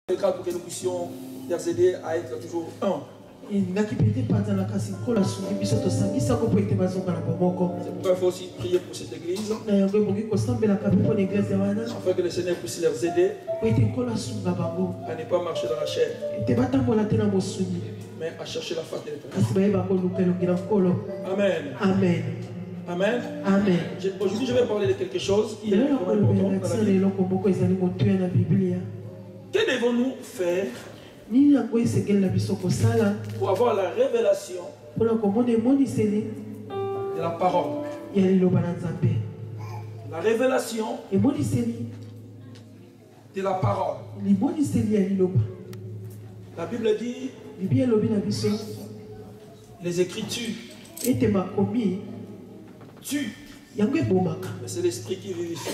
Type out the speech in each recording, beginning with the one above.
Le cas pour que nous puissions intercéder à être toujours un. C'est pourquoi il faut aussi prier pour cette église, afin que le Seigneur puisse leur aider à ne pas marcher dans la chair, mais à chercher la face de l'Éternel. Amen. Amen. Amen. Amen. Aujourd'hui, je vais parler de quelque chose qui est vraiment important dans la vie. Que devons-nous faire pour avoir la révélation de la parole? La révélation de la parole. La Bible dit les Écritures tuent, mais c'est l'Esprit qui vivifie.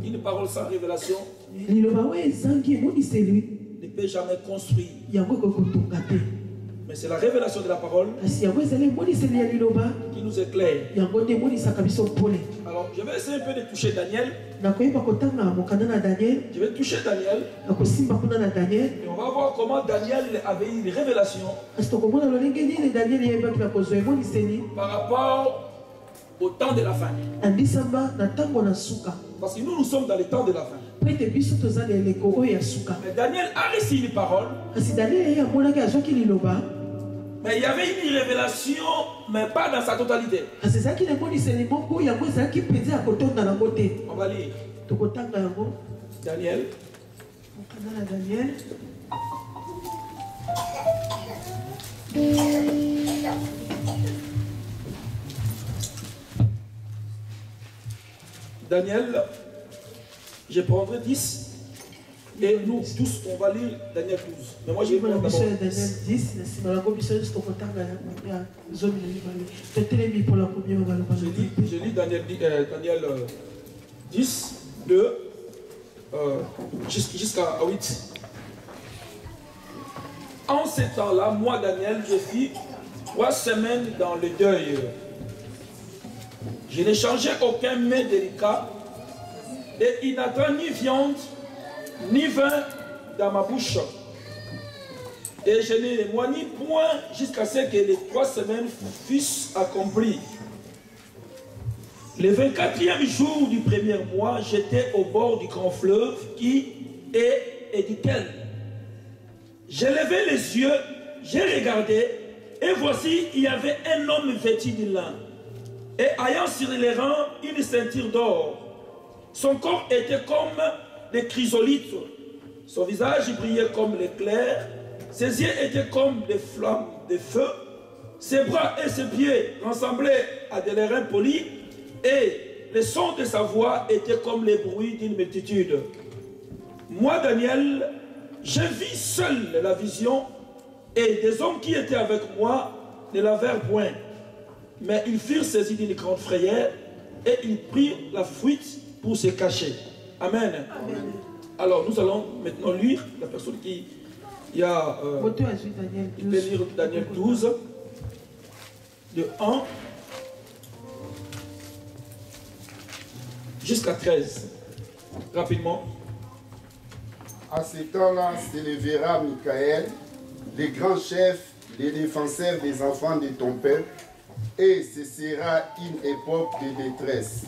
Une parole sans révélation ne peut jamais construire. Mais c'est la révélation de la parole qui nous éclaire. Alors, je vais essayer un peu de toucher Daniel. Je vais toucher Daniel. Et on va voir comment Daniel avait une révélation par rapport au temps de la fin. Parce que nous sommes dans le temps de la fin. Mais Daniel a reçu une parole. Mais il y avait une révélation, mais pas dans sa totalité. On va lire Daniel. Daniel, je prendrai 10 et nous tous on va lire Daniel 12. Mais moi je vais prendre d'abord 10. Je lis Daniel 10, 2 jusqu'à 8. En ces temps-là, moi Daniel, je fis 3 semaines dans le deuil. Je n'ai changé aucun mets délicat et il n'attend ni viande ni vin dans ma bouche. Et je n'éloigne point jusqu'à ce que les 3 semaines fussent accomplies. Le 24e jour du premier mois, j'étais au bord du grand fleuve qui est et duquel j'ai levé les yeux, j'ai regardé et voici il y avait un homme vêtu de lin et ayant sur les reins une ceinture d'or. Son corps était comme des chrysolites, son visage brillait comme l'éclair, ses yeux étaient comme des flammes de feu, ses bras et ses pieds ressemblaient à des reins polis, et le son de sa voix était comme les bruits d'une multitude. Moi, Daniel, je vis seul la vision, et des hommes qui étaient avec moi ne l'avèrent point. Mais ils furent saisis d'une grande frayeur, et ils prirent la fuite pour se cacher. Amen. Amen. Alors nous allons maintenant lire la personne qui a peut lire Daniel 12 de 1 jusqu'à 13 rapidement. À ce temps-là s'élèvera Michael, les grands chefs, les défenseurs des enfants de ton peuple, et ce sera une époque de détresse,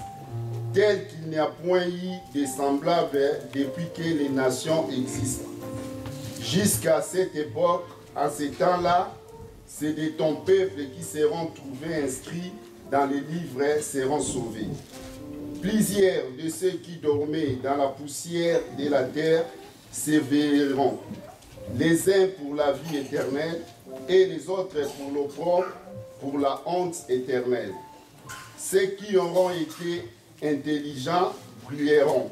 telle qu'il n'y a point eu de semblable depuis que les nations existent. Jusqu'à cette époque, à ce temps-là, c'est de ton peuple qui seront trouvés inscrits dans les livres seront sauvés. Plusieurs de ceux qui dormaient dans la poussière de la terre s'éveilleront, les uns pour la vie éternelle et les autres pour l'opprobre, pour la honte éternelle. Ceux qui auront été intelligents brilleront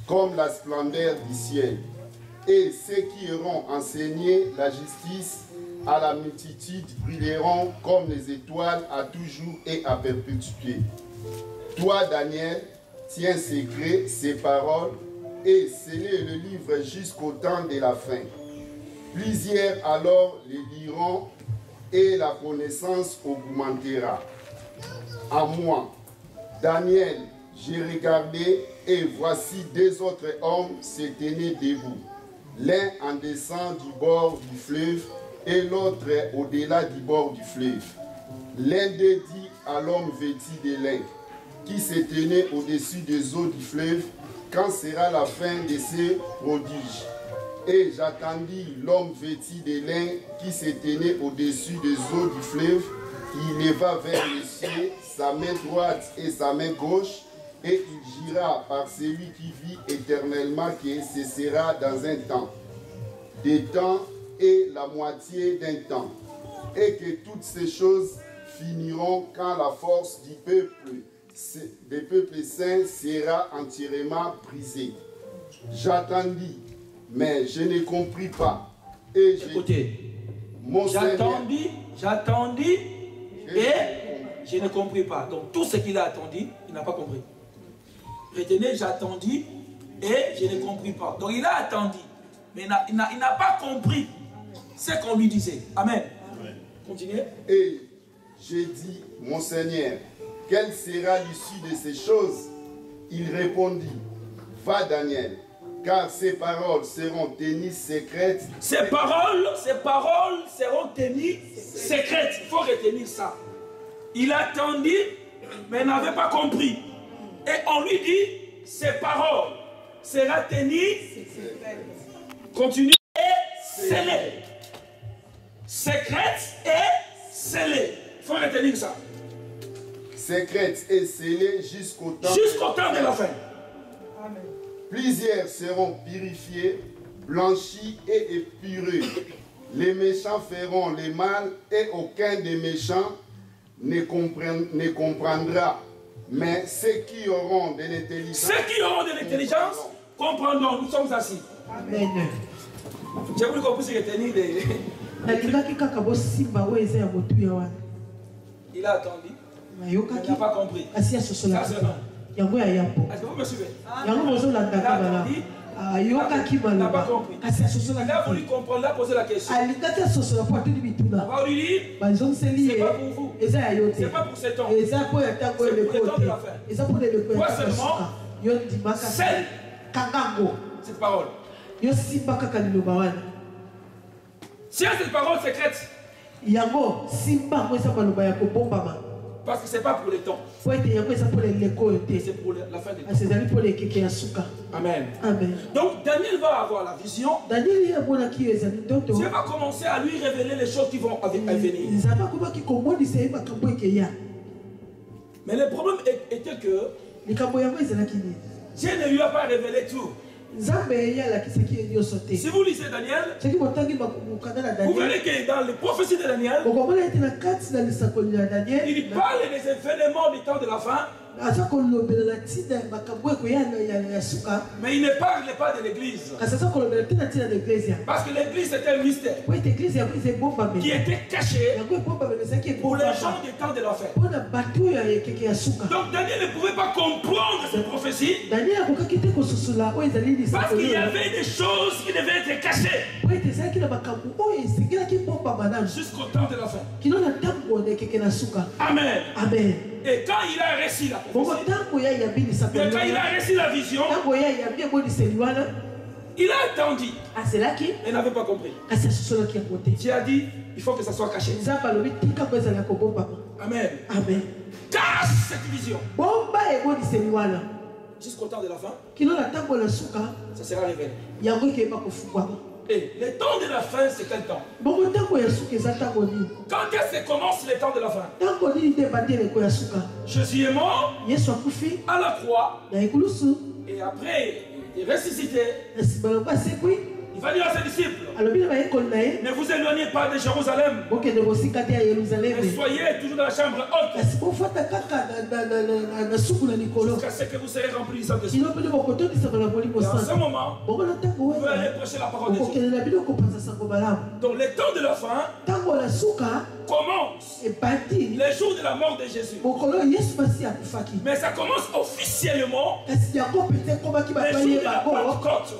comme la splendeur du ciel, et ceux qui auront enseigné la justice à la multitude brilleront comme les étoiles à toujours et à perpétuité. Toi, Daniel, tiens secret ces paroles et scellez le livre jusqu'au temps de la fin. Plusieurs alors les liront et la connaissance augmentera. À moi, Daniel, J'ai regardé et voici deux autres hommes se tenaient debout. L'un en descend du bord du fleuve et l'autre au-delà du bord du fleuve. L'un d'eux dit à l'homme vêtu de lin qui se tenait au-dessus des eaux du fleuve, quand sera la fin de ces prodiges? Et j'attendis l'homme vêtu de lin qui se tenait au-dessus des eaux du fleuve. Il leva vers le ciel sa main droite et sa main gauche, et il jura par celui qui vit éternellement que ce sera dans un temps, des temps et la moitié d'un temps, et que toutes ces choses finiront quand la force du peuple, des peuples saints sera entièrement brisée. J'attendis, mais je ne compris pas. Et écoutez, j'attendis et je ne compris pas. Donc tout ce qu'il a attendu, il n'a pas compris. Retenez, j'attendis et je ne compris pas. Donc il a attendu, mais il n'a pas compris ce qu'on lui disait. Amen. Amen. Continuez. Et j'ai dit, mon Seigneur, quelle sera l'issue de ces choses? Il répondit, va Daniel, car ces paroles seront tenues secrètes. Ces paroles seront tenues secrètes. Il faut retenir ça. Il attendit, mais n'avait pas compris. Et on lui dit, ces paroles seront tenues, continue, et scellées. Secrètes et scellées. Il faut retenir ça. Secrètes et scellées jusqu'au temps de la fin. Amen. Plusieurs seront purifiés, blanchis et épurés. Les méchants feront le mal et aucun des méchants ne comprendra. Mais ceux qui auront de l'intelligence, comprendront. Nous sommes assis. Amen. J'ai voulu qu'on puisse retenir les... Il a attendu. Il n'a pas compris. Ça c'est un. Est-ce que vous me suivez? Il n'a pas compris. Il a voulu comprendre, il a posé la question. On va lui dire, c'est pas pour vous. C'est pas pour cet homme. C'est pour le temps de la fin. Moi seulement, celle, cette parole. Si cette parole secrète, parce que ce n'est pas pour les temps. C'est pour la fin des temps. Amen. Amen. Donc Daniel va avoir la vision. Dieu va commencer à lui révéler les choses qui vont venir. Mais le problème était que Dieu ne lui a pas révélé tout. Si vous lisez Daniel, vous verrez que dans les prophéties de Daniel, il parle des événements du temps de la fin, mais il ne parle pas de l'église. Parce que l'église était un mystère qui était caché pour les gens du temps de la fin. Donc Daniel ne pouvait pas comprendre ces prophéties parce qu'il y avait des choses qui devaient être cachées jusqu'au temps de la fin. Amen. Amen. Et quand il a reçu la prophétie, et quand il a reçu la vision, il a attendu. Il n'avait pas compris. Dieu a dit, il faut que ça soit caché. Amen. Amen. Cache cette vision. Jusqu'au temps de la fin, ça sera révélé. Et le temps de la fin, c'est quel temps? Quand est-ce que commence le temps de la fin? Jésus est mort à la croix. Et après, il est ressuscité. Il va dire à ses disciples, ne vous éloignez pas de Jérusalem, mais soyez toujours dans la chambre haute jusqu'à ce que vous serez remplis du Saint-Esprit. Et en ce moment, vous pouvez aller prêcher la parole de Dieu. Donc le temps de la fin commence le jour de la mort de Jésus. Mais ça commence officiellement le jour de la Pentecôte.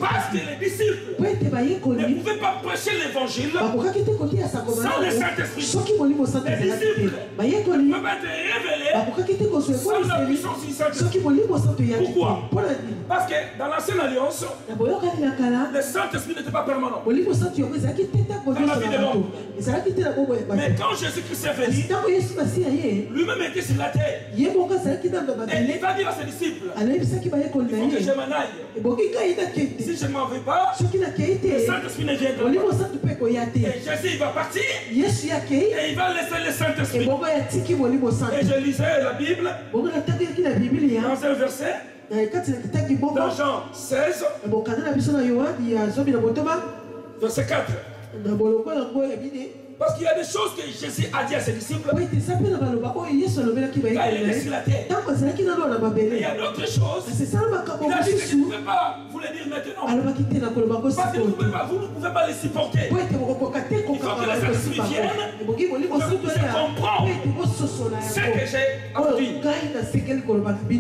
Parce que les disciples ne pouvaient pas prêcher l'évangile sans le Saint-Esprit. Les disciples ne peuvent pas être révélés sans la puissance du Saint-Esprit. Pourquoi? Parce que dans l'ancienne alliance, le Saint-Esprit n'était pas permanent dans la vie de l'homme. Mais quand Jésus-Christ est venu, lui-même était sur la terre. Et il va dire à ses disciples, il faut que je m'en aille. Si je ne m'en vais pas, le Saint-Esprit ne viendra pas. Et Jésus il va partir et il va laisser le Saint-Esprit. Et je lisais la Bible dans un verset, dans Jean 16, verset 4. Parce qu'il y a des choses que Jésus a dit à ses disciples quand il était sur la terre. Et il y a d'autres choses il a dit que je ne pouvais pas vous les dire maintenant. Parce que vous ne pouvez pas les supporter. Il faut que les Saint-Esprit viennent pour que vous puissiez comprendre ce que j'ai appris.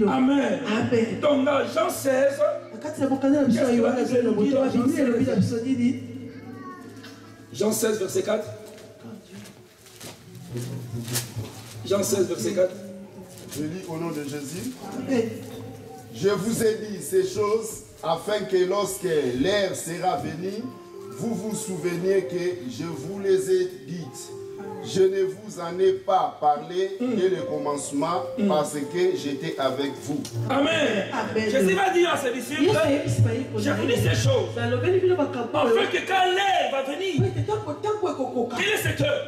Amen. Donc dans Jean 16, Jean 16, verset 4. Jean 16, verset 4. Je lis au nom de Jésus. Je vous ai dit ces choses afin que lorsque l'heure sera venue, vous vous souveniez que je vous les ai dites. Je ne vous en ai pas parlé dès le commencement parce que j'étais avec vous. Amen. Jésus va dire à ses disciples, je vous dis ces choses afin que quand l'heure va venir, quelle est cette heure?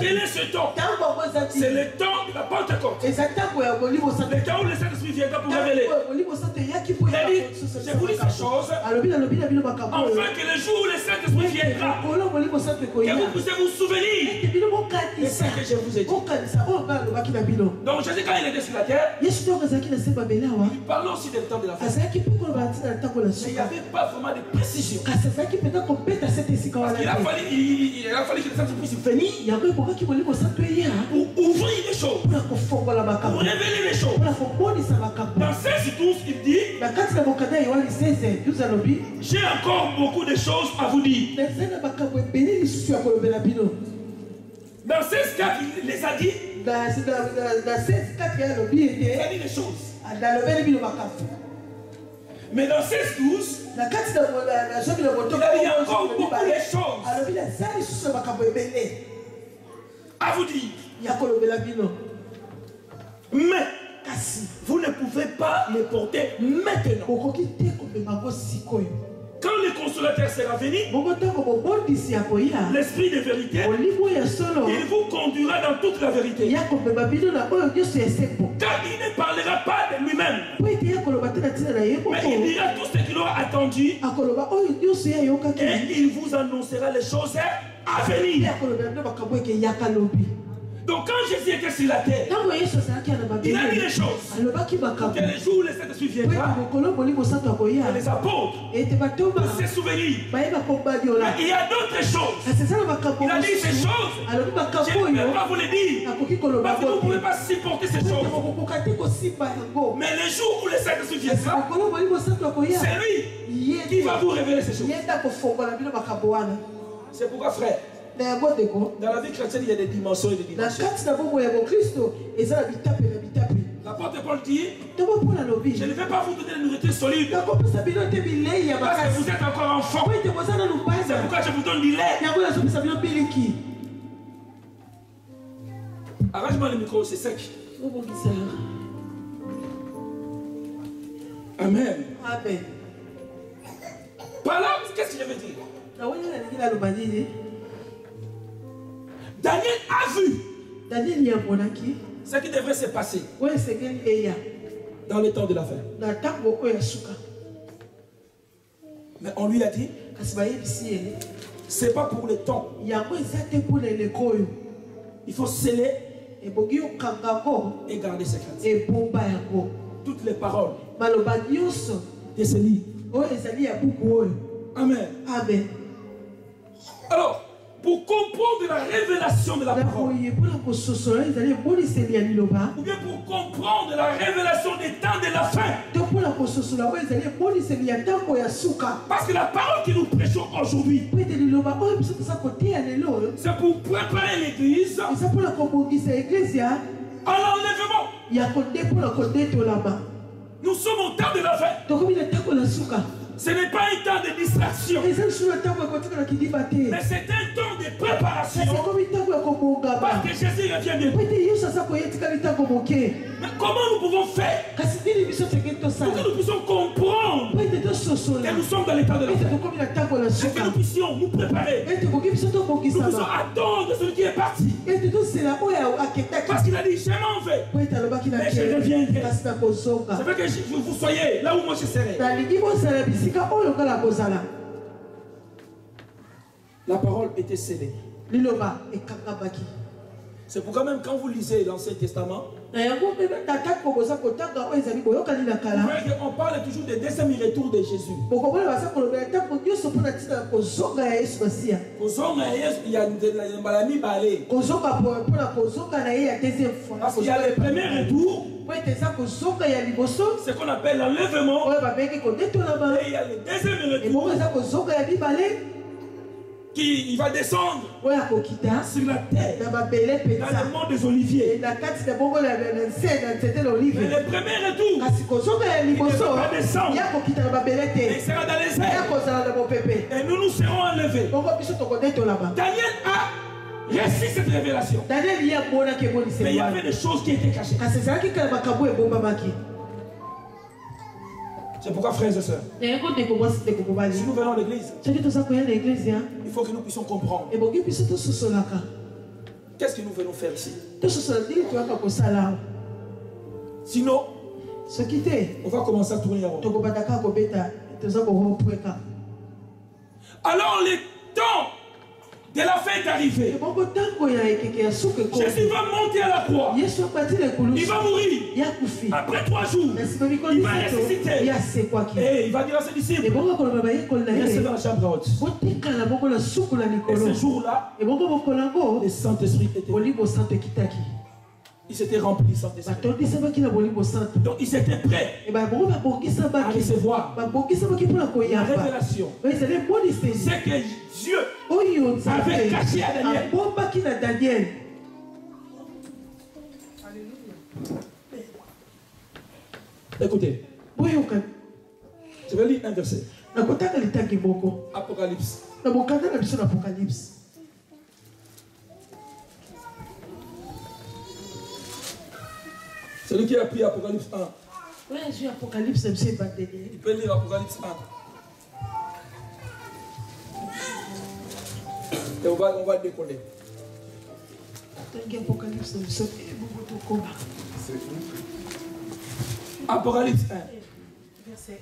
Quel est ce temps? C'est le temps de la Pentecôte. Le temps où le Saint-Esprit viendra pour révéler. Il a dit, je vous dis ces choses afin que le jour où le Saint-Esprit viendra, que vous puissiez vous souvenir de ce que je vous ai dit. Donc Jésus, quand il était sur la terre, il parlait aussi du temps de la fin. Mais il n'y avait pas vraiment de précision. Parce qu'il a fallu que le Saint-Esprit puisse venir pour ouvrir les choses, pour révéler les choses. Dans 16:12, il dit, j'ai encore beaucoup de choses à vous dire. Dans 16:4, il les a dit, il a dit les choses. Mais dans 16:12, il a dit encore beaucoup de choses à vous dire. Mais vous ne pouvez pas les porter maintenant. Quand le consolateur sera venu, l'Esprit de vérité, il vous conduira dans toute la vérité. Car il ne parlera pas de lui-même, mais il dira tout ce qu'il aura attendu et il vous annoncera les choses à venir. Donc quand Jésus était sur la terre, il a dit les choses. Que le jour où le Saint-Esprit viendra, les apôtres se souvenir. Mais il y a d'autres choses. Il a dit ces choses. Je ne peux pas vous les dire. Parce que vous ne pouvez pas supporter ces choses. Mais le jour où le Saint-Esprit viendra, c'est lui qui va vous révéler ces choses. C'est pourquoi, frère, dans la vie chrétienne, il y a des dimensions et des dimensions. L'apôtre Paul dit, je ne vais pas vous donner de nourriture solide parce que vous êtes encore enfant. C'est pourquoi je vous donne du lait. Arrange-moi le micro, c'est sec. Amen. Par là, qu'est-ce que je veux dire? Daniel a vu ce qui devrait se passer dans le temps de la fin. Mais on lui a dit, c'est pas pour le temps. Il faut sceller et garder secret. Toutes les paroles de ce livre. Amen. Alors, pour comprendre la révélation de la parole, ou bien pour comprendre la révélation des temps de la fin, parce que la parole que nous prêchons aujourd'hui, c'est pour préparer l'église à l'enlèvement. Nous sommes au temps de la fin. Ce n'est pas un temps de distraction, mais c'est un temps de préparation. Parce que Jésus revient bientôt. Mais comment nous pouvons faire pour que nous puissions comprendre que nous sommes dans l'état de la fin, et que nous puissions nous préparer, nous puissions attendre celui qui est parti, parce qu'il a dit je m'en vais mais je reviendrai. C'est vrai que vous soyez là où moi je serai. La parole était scellée. C'est pourquoi même quand vous lisez l'Ancien Testament, on parle toujours des deuxième retour de Jésus. Parce qu'il y a le premier retour, c'est qu'on appelle l'enlèvement, et il y a le deuxième retour qui va descendre sur la terre, dans le monde des oliviers. Mais le premier retour, il ne va pas descendre, il sera dans les airs, et nous nous serons enlevés. Daniel a reçu cette révélation, mais il y avait des choses qui étaient cachées. C'est pourquoi, frères et sœurs, si nous venons à l'église, il faut que nous puissions comprendre qu'est-ce que nous venons faire ici. Sinon, on va commencer à tourner à rond. Alors, le temps de la fin est arrivé. Jésus va monter à la croix. Il va mourir. Après 3 jours, il va ressusciter. Et il va dire à ses disciples, restez dans la chambre haute. Et ce jour-là, le Saint-Esprit était. Il s'était rempli du Saint-Esprit. Donc il s'était prêt à recevoir la révélation. C'est que Dieu avait caché à Daniel. Écoutez, je vais lire un verset. Apocalypse. Celui qui a pris Apocalypse 1. Il peut lire Apocalypse 1. Et on va décoller. Apocalypse 1. Verset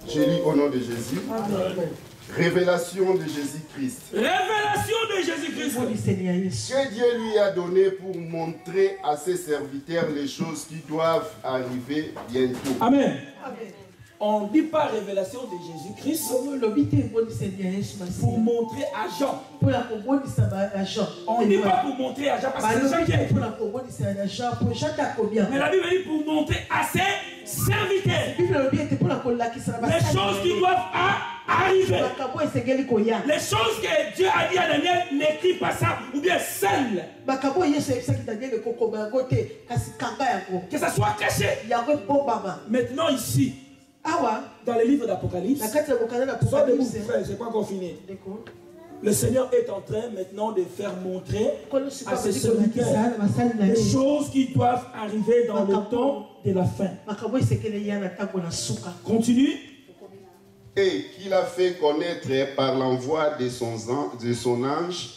1. Je lis au nom de Jésus. Amen. Révélation de Jésus-Christ. Révélation de Jésus-Christ. Que Dieu lui a donné pour montrer à ses serviteurs les choses qui doivent arriver bientôt. Amen. Amen. On ne dit pas révélation de Jésus-Christ pour montrer à Jean. On ne dit pas pour montrer à Jean parce que c'est Jean qui est. Mais la Bible dit pour montrer à ses serviteurs les choses qui doivent arriver. Les choses que Dieu a dit à Daniel, n'écris pas ça ou bien scelle. Que ça soit caché. Maintenant ici, dans le livre d'Apocalypse, soit debout, frère, je n'ai pas encore fini. Le Seigneur est en train maintenant de faire montrer à ses serviteurs les choses qui doivent arriver dans le temps de la fin. Continue. Et qu'il a fait connaître par l'envoi de son ange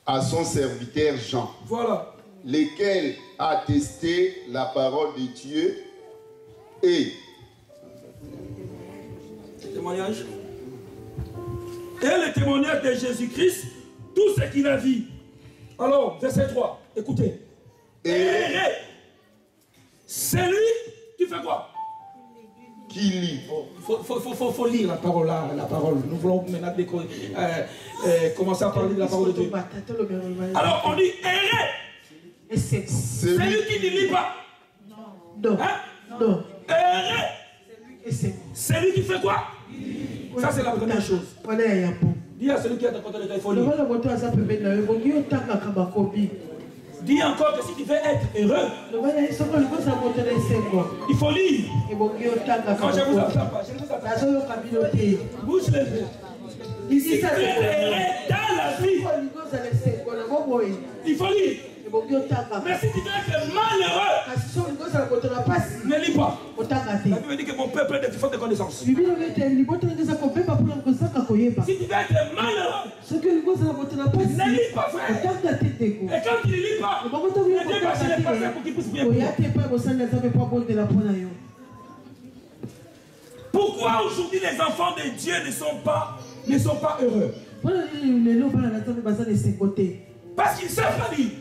à son serviteur Jean. Voilà. Lequel a testé la parole de Dieu et témoignage. Et le témoignage de Jésus-Christ, tout ce qu'il a vu. Alors, verset 3, écoutez. Et c'est lui qui fait quoi? Qui lit. Il faut lire la parole là, la parole. Nous voulons maintenant commencer à parler de la parole de Dieu. Alors, on dit errer. C'est lui qui ne lit pas. Non. Hein? Non. Errer. C'est lui qui fait quoi? Ça, c'est la première chose. Dis à celui qui est à côté de toi, il faut lire. Dis encore que si tu veux être heureux, il faut lire. Quand je vous attends pas, je ne vous attends pas. Bouge les yeux. Si tu veux être heureux dans la vie, il faut lire. Mais si tu veux être malheureux, ne lis pas. La Bible dit que mon peuple est défaut de connaissance. Si tu veux être malheureux, ne lis pas, frère. Et quand tu ne lis pas, ne viens pas chez les pasteurs pour qu'ils puissent prier pour toi. Pourquoi aujourd'hui les enfants de Dieu ne sont pas heureux? Parce qu'ils ne savent pas lire.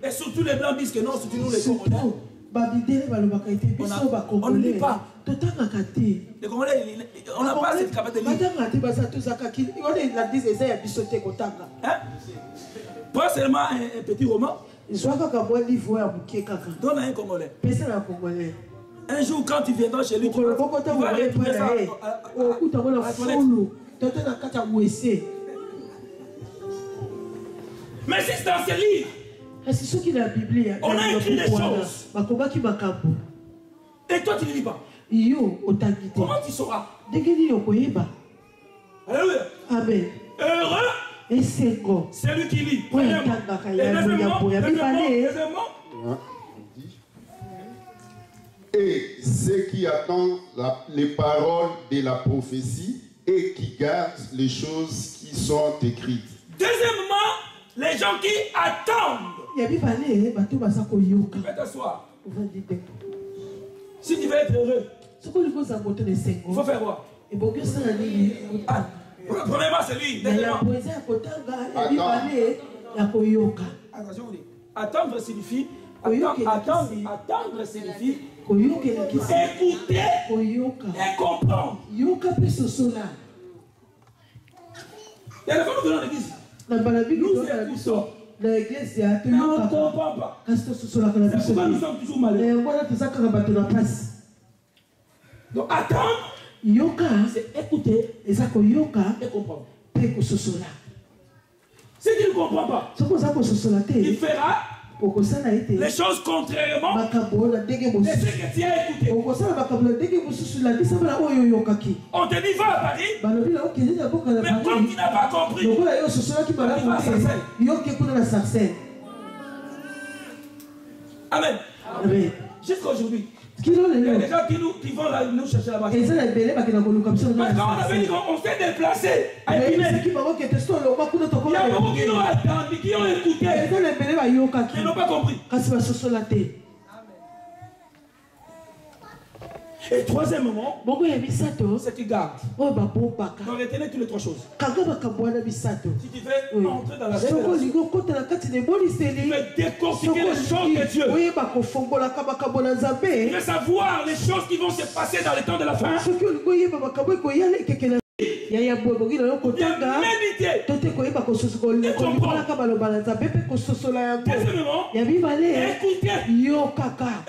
Et surtout les blancs disent que non, surtout nous les Congolais. On ne lit pas. Les Congolais, on n'a pas cette capacité de lire. Hein? Pas seulement un petit roman. Donne à un Congolais. Un jour, quand tu viendras chez lui, tu vas retrouver ça. Mais si c'est dans ce livre, on a écrit des choses. Et toi, tu ne lis pas. Comment tu sauras? Alléluia. Amen. Heureux, c'est lui qui lit. Premièrement. Et deuxièmement, et ceux qui attendent les paroles de la prophétie et qui gardent les choses qui sont écrites. Deuxièmement, les gens qui attendent. Tu peux t'asseoir. Si tu veux être heureux, il faut faire quoi? Premièrement, c'est lui. Attention, attendre signifie. Attendre signifie écouter et comprendre. Il y a des gens qui viennent dans l'église. Nous écoutons. Mais on ne comprend pas. C'est pourquoi nous sommes toujours malheureux. Donc attendre, c'est écouter et comprendre. Si tu ne comprends pas, il fera les choses contrairement à ce que tu as écouté. On te dit va à Paris, mais comme tu n'as pas compris, il va à Sarcelles. Amen. Jusqu'aujourd'hui, il y a des gens qui vont nous chercher là-bas. Parce qu'on avait dit qu'on s'est déplacé à Épinay. Il y a beaucoup qui l'ont attendu, qui ont écouté, qui n'ont pas compris. Et troisièmement, c'est qu'ils gardent. Donc retenez toutes les trois choses. Si tu veux entrer dans la révélation, tu veux décortiquer les choses de Dieu. Tu veux savoir les choses qui vont se passer dans le temps de la fin. Méditer et comprendre. Deuxièmement, écouter et comprendre.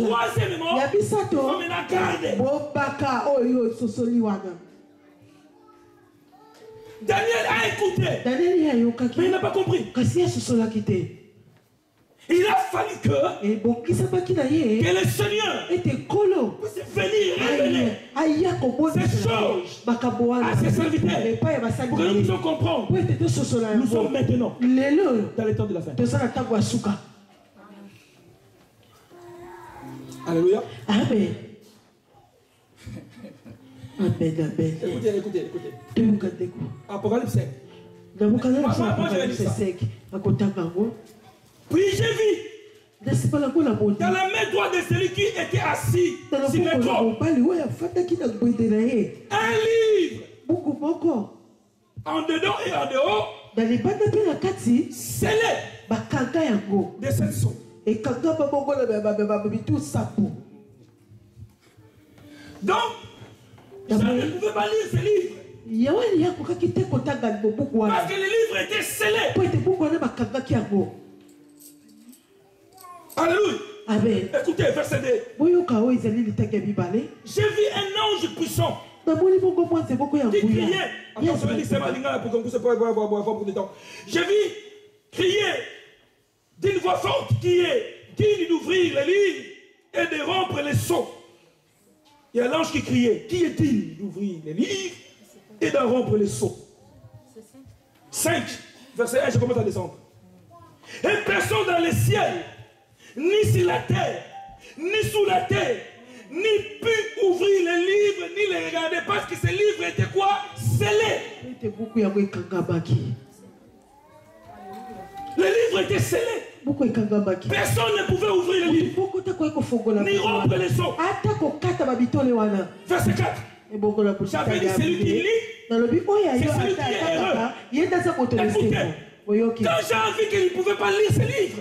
Troisièmement, on mène à garder. Daniel a écouté, mais il n'a pas compris. Il a fallu que le Seigneur puisse venir révéler ces choses à ses serviteurs pour que nous puissions comprendre. Nous sommes maintenant dans le temps de la fin. Alléluia. Amen. Amen. Écoutez. Apocalypse 5. Puis j'ai vu dans la main droite de celui qui était assis sur le trône un livre en dedans et en dehors scellé de cette sorte. Donc, je ne pouvais pas lire ce livre. Parce que le livre était scellé. Alléluia. Amen. Écoutez, verset 2. J'ai vu un ange puissant Qui criait. Attention, c'est ma ligne pour qu'on puisse pas avoir pour des temps. J'ai vu crier d'une voix forte qui est digne d'ouvrir les livres et de rompre les sceaux. Il y a l'ange qui criait, qui est digne d'ouvrir les livres et d'en rompre les sceaux. 5, verset 1, je commence à descendre. Et personne dans le ciel, ni sur la terre, ni sous la terre, ni pu ouvrir les livres, ni les regarder, parce que ces livres étaient quoi? Scellés. Les livres étaient scellés. Personne ne pouvait ouvrir les livres, ni rompre les sceaux. Verset 4. J'avais dit celui qui lit, c'est celui qui est heureux. Écoutez, quand j'ai envie qu'il ne pouvait pas lire ces livres,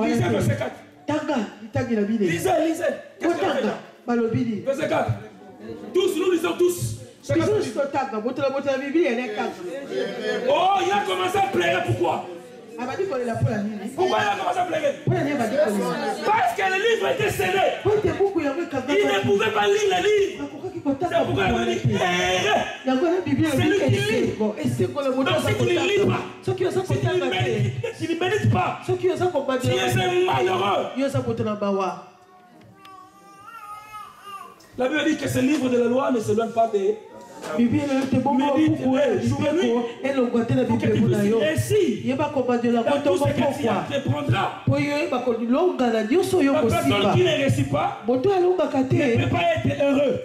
lisez verset 4. Lisez. Qu'est-ce qu'il a fait là? Verset 4. Tous, nous lisons tous. Oh, il a commencé à pleurer. Pourquoi? Pourquoi il a commencé à pleurer? Parce que les livres étaient scellés. Il ne pouvait pas lire les livres. C'est pourquoi il a dit c'est lui qui lit. Donc ceux qui ne lisent pas, ceux qui ne méditent pas, tu es un malheureux. La Bible dit que ce livre de la loi ne s'éloigne pas des... Médite jour et nuit pour que tu puisses réussir dans tout ce que tu entreprendras. La personne qui ne réussit pas ne peut pas être heureux.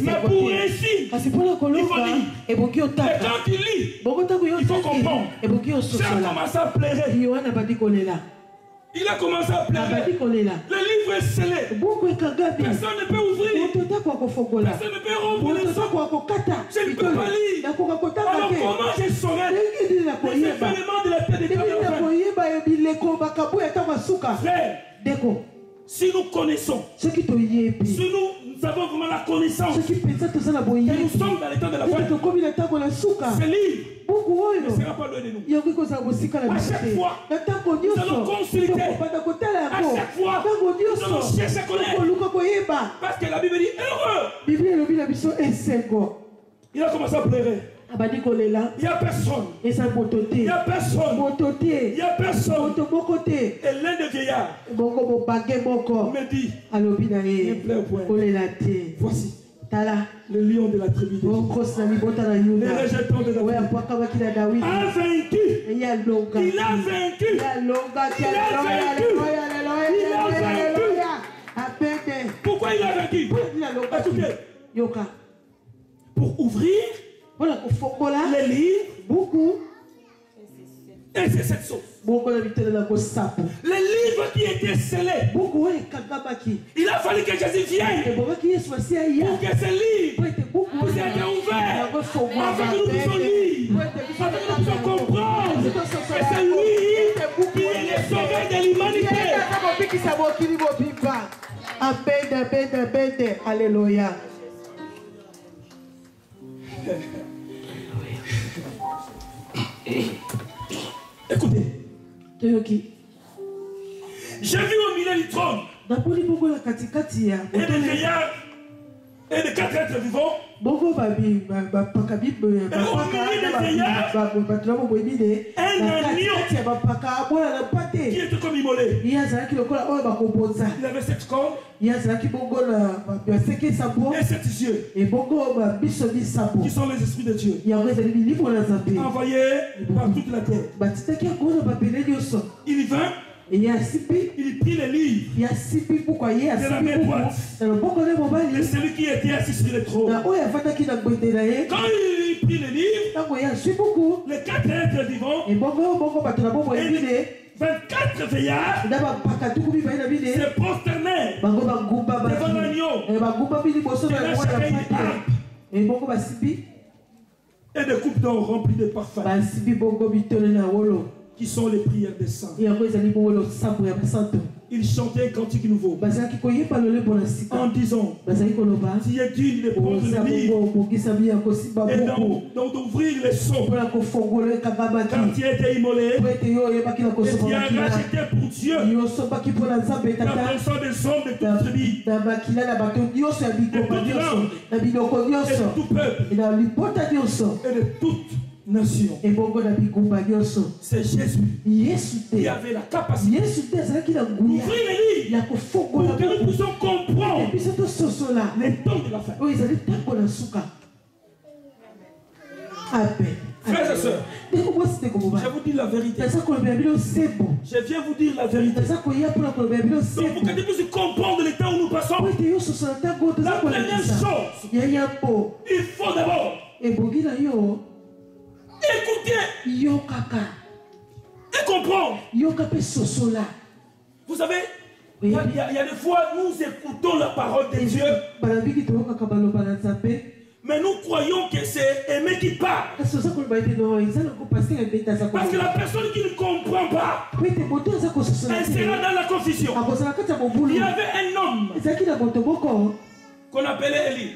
Mais pour réussir, il faut lire. Et quand tu lis, il faut comprendre. J'ai commencé à pleurer. Il a commencé à pleurer. Le livre est scellé. Personne ne peut ouvrir. Personne ne peut rompre les sceaux. Je ne peux pas lire. Alors comment je saurais les événements de la terre de frère, si nous connaissons, si nous avons vraiment la connaissance que nous sommes dans l'état de la fin, ce livre ne sera pas loin de nous. À chaque fois, nous allons consulter. À chaque fois, nous allons chercher à connaître. Parce que la Bible dit heureux. Il a commencé à pleurer. Il n'y a personne. Il n'y a personne. Il n'y a personne. Et l'un des vieillards me dit ne pleure point. Voici le lion de la tribu de Juda. Le rejeton de la tribu. A vaincu. Il a vaincu. Il a vaincu. Il a vaincu. Pourquoi il a vaincu? Écoutez. Pour ouvrir les livres et c'est cette chose. Les livres qui étaient scellés. Il a fallu que Jésus vienne pour que ces livres puissent être ouverts afin que nous puissions lire, afin que nous puissions comprendre que c'est lui qui est le sauveur de l'humanité. Alléluia. Écoutez, j'ai vu au milieu du trône et des vieillards et des 4 êtres vivants. Et au milieu des vieillards, un agneau qui était comme immolé. Il avait 7 cornes et 7 yeux qui sont les esprits de Dieu envoyés par toute la terre. Il vint. Il prit les livres de la main droite de celui qui était assis sur le trône. Quand il prit les livres, les 4 êtres vivants et 24 veillards se prosternèrent devant l'agneau et des coupes d'or remplies de parfums qui sont les prières des saints. ils chantaient un cantique nouveau en disant tu es digne de prendre le livre et donc d'ouvrir les sceaux quand tu étais immolé et tu as racheté pour Dieu dans ton sang des hommes de toute tribu et de tout peuple et de toute nation. C'est Jésus qui avait la capacité d'ouvrir les livres pour que nous puissions comprendre les temps de la fin. Frères et sœurs, je vous dis la vérité. Je viens vous dire la vérité. Donc pour que tu puisses comprendre les temps où nous passons, la première chose, il faut d'abord écouter et comprendre. Vous savez, il y a des fois nous écoutons la parole de Dieu, mais nous croyons que c'est aimer qui parle. Parce que la personne qui ne comprend pas, elle sera dans la confusion. Il y avait un homme qu'on appelait Élie,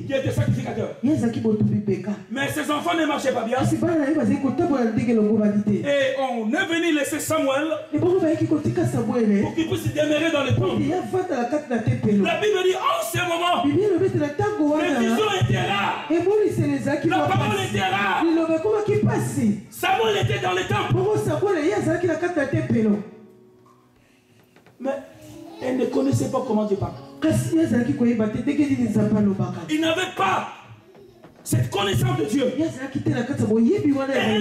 qui était sacrificateur. Mais ses enfants ne marchaient pas bien. Et on est venu laisser Samuel pour qu'il puisse demeurer dans le temple. La Bible dit en ce moment, les visions étaient là. La parole était là. Samuel était dans le temple. Mais elle ne connaissait pas comment Dieu parle. Il n'avait pas cette connaissance de Dieu. Et un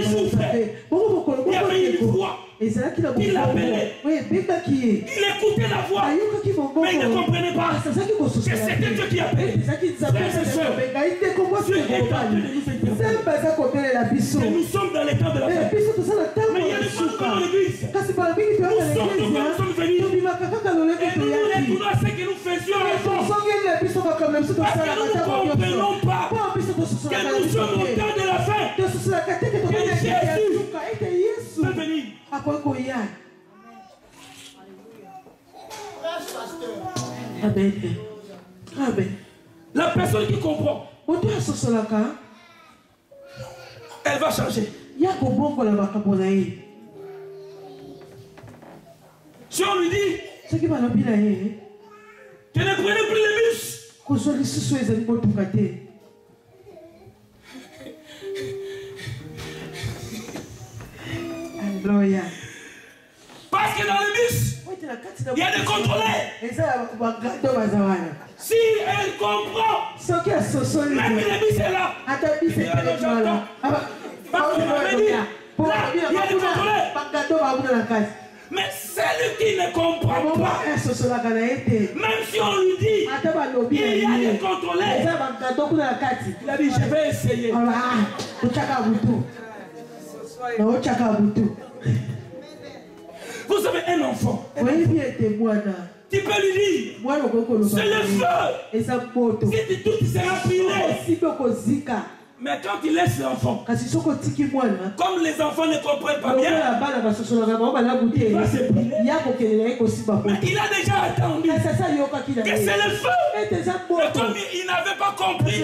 jour, il y avait une voix. Il l'appelait. Il écoutait la voix. Mais il ne comprenait pas que c'était Dieu qui appelait. Frères et sœurs, Dieu est en train de nous faire. Et nous sommes dans les temps de la fin. Mais il y a des gens dans l'église. Nous sommes venus. Et nous retournons à ce que nous faisions avant. Parce que nous ne comprenons pas que nous sommes au temps de la fin. Que Jésus peut venir. Amen. Amen. La personne qui comprend, elle va changer. Si on lui dit que ne prenez plus les bus, parce que dans le bus, il y a des contrôleurs. Si elle comprend, même le bus est là. Parce qu'il m'avait dit, là, il y a des contrôleurs. Mais celui qui ne comprend pas, même si on lui dit, il y a des contrôleurs, il a dit, je vais essayer. Vous avez un enfant. Tu peux lui dire, c'est le feu. Si tout sera brûlé. Mais quand il laisse l'enfant, comme les enfants ne comprennent pas bien, il va se brûler. Mais il a déjà attendu que c'est le feu. Et comme il n'avait pas compris,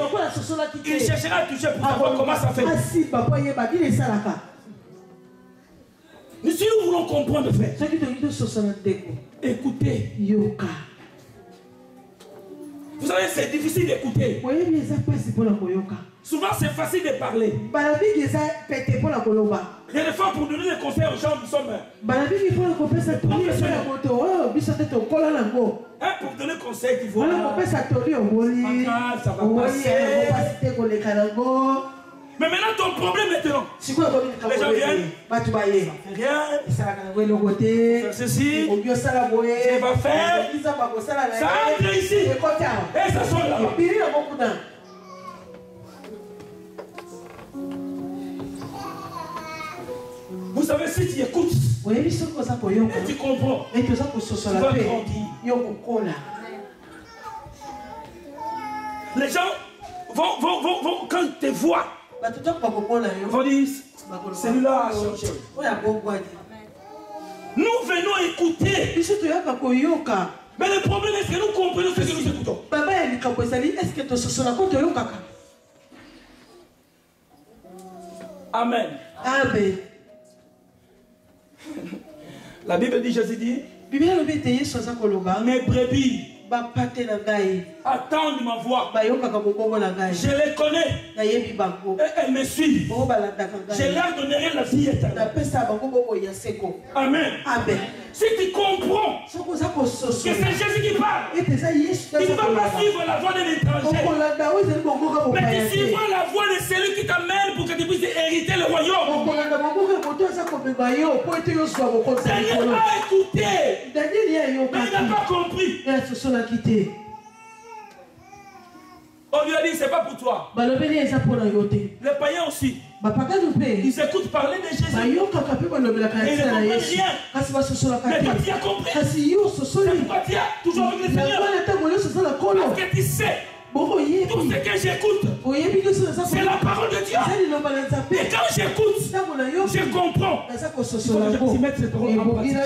il cherchera à toucher pour savoir comment ça fait. Mais si nous voulons comprendre, frère, écoutez. Vous savez, c'est difficile d'écouter. Souvent, c'est facile de parler. Et des fois, pour donner des conseils aux gens, nous sommes professionnels. Pour donner conseil, tu vois. Ça va passer. Mais maintenant, ton problème maintenant, les gens viennent, faire ceci, ça va faire, ça entre ici, et ça sort là-bas. Vous savez, si tu écoutes, et tu comprends, tu vas grandir. Les gens vont quand ils te voient, ils vont dire, celui-là a changé. Nous venons écouter. Mais le problème est que nous comprenons ce que nous écoutons. Amen. Amen. La Bible dit, Jésus dit, mes brebis attendent ma voix. Je les connais. Et elles me suivent. Je leur donnerai la vie éternelle. Amen. Si tu comprends que c'est Jésus qui parle, tu ne vas pas suivre la voix de l'étranger, mais tu suivras la voix de celui qui t'amène pour que tu puisses hériter le royaume. Daniel a écouté, mais il n'a pas compris. On lui a dit, c'est pas pour toi. Les païens aussi. Ils écoutent parler de Jésus. Et ils ne comprennent rien. Mais toi, tu as compris. C'est pourquoi tu as toujours avec le Seigneur. Parce que tu sais, tout ce que j'écoute, c'est la parole de Dieu. Et quand j'écoute, je comprends. Il faut que je mette cette parole en pratique.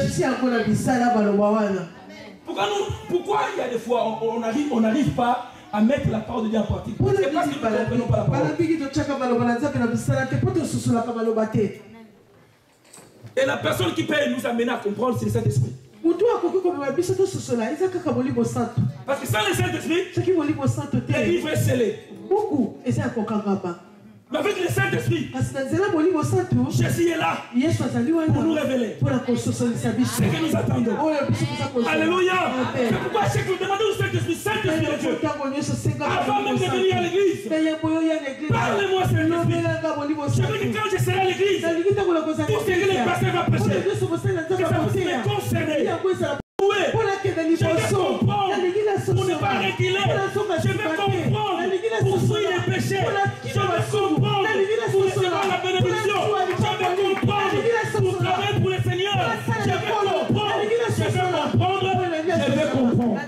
Pourquoi il y a des fois, on n'arrive pas à mettre la parole de Dieu en pratique? C'est parce que nous ne comprenons pas la parole. Et la personne qui peut nous amener à comprendre, c'est le Saint-Esprit. Parce que sans le Saint-Esprit, le livre est scellé. Mais avec le Saint-Esprit, Jésus est là pour nous révéler ce que nous attendons. Alléluia. C'est pourquoi je vous demande au Saint-Esprit, Saint-Esprit de Dieu, avant même de venir à l'église, parlez-moi Saint-Esprit. Je veux que quand je serai à l'église, tout ce que le pasteur va prêcher, que ça puisse me concerner. Je vais comprendre pour ne pas reculer. Je vais comprendre pour fuir les péchés. Je vais comprendre pour recevoir la bénédiction. Je vais comprendre pour travailler pour le Seigneur. Je vais comprendre. Je vais comprendre.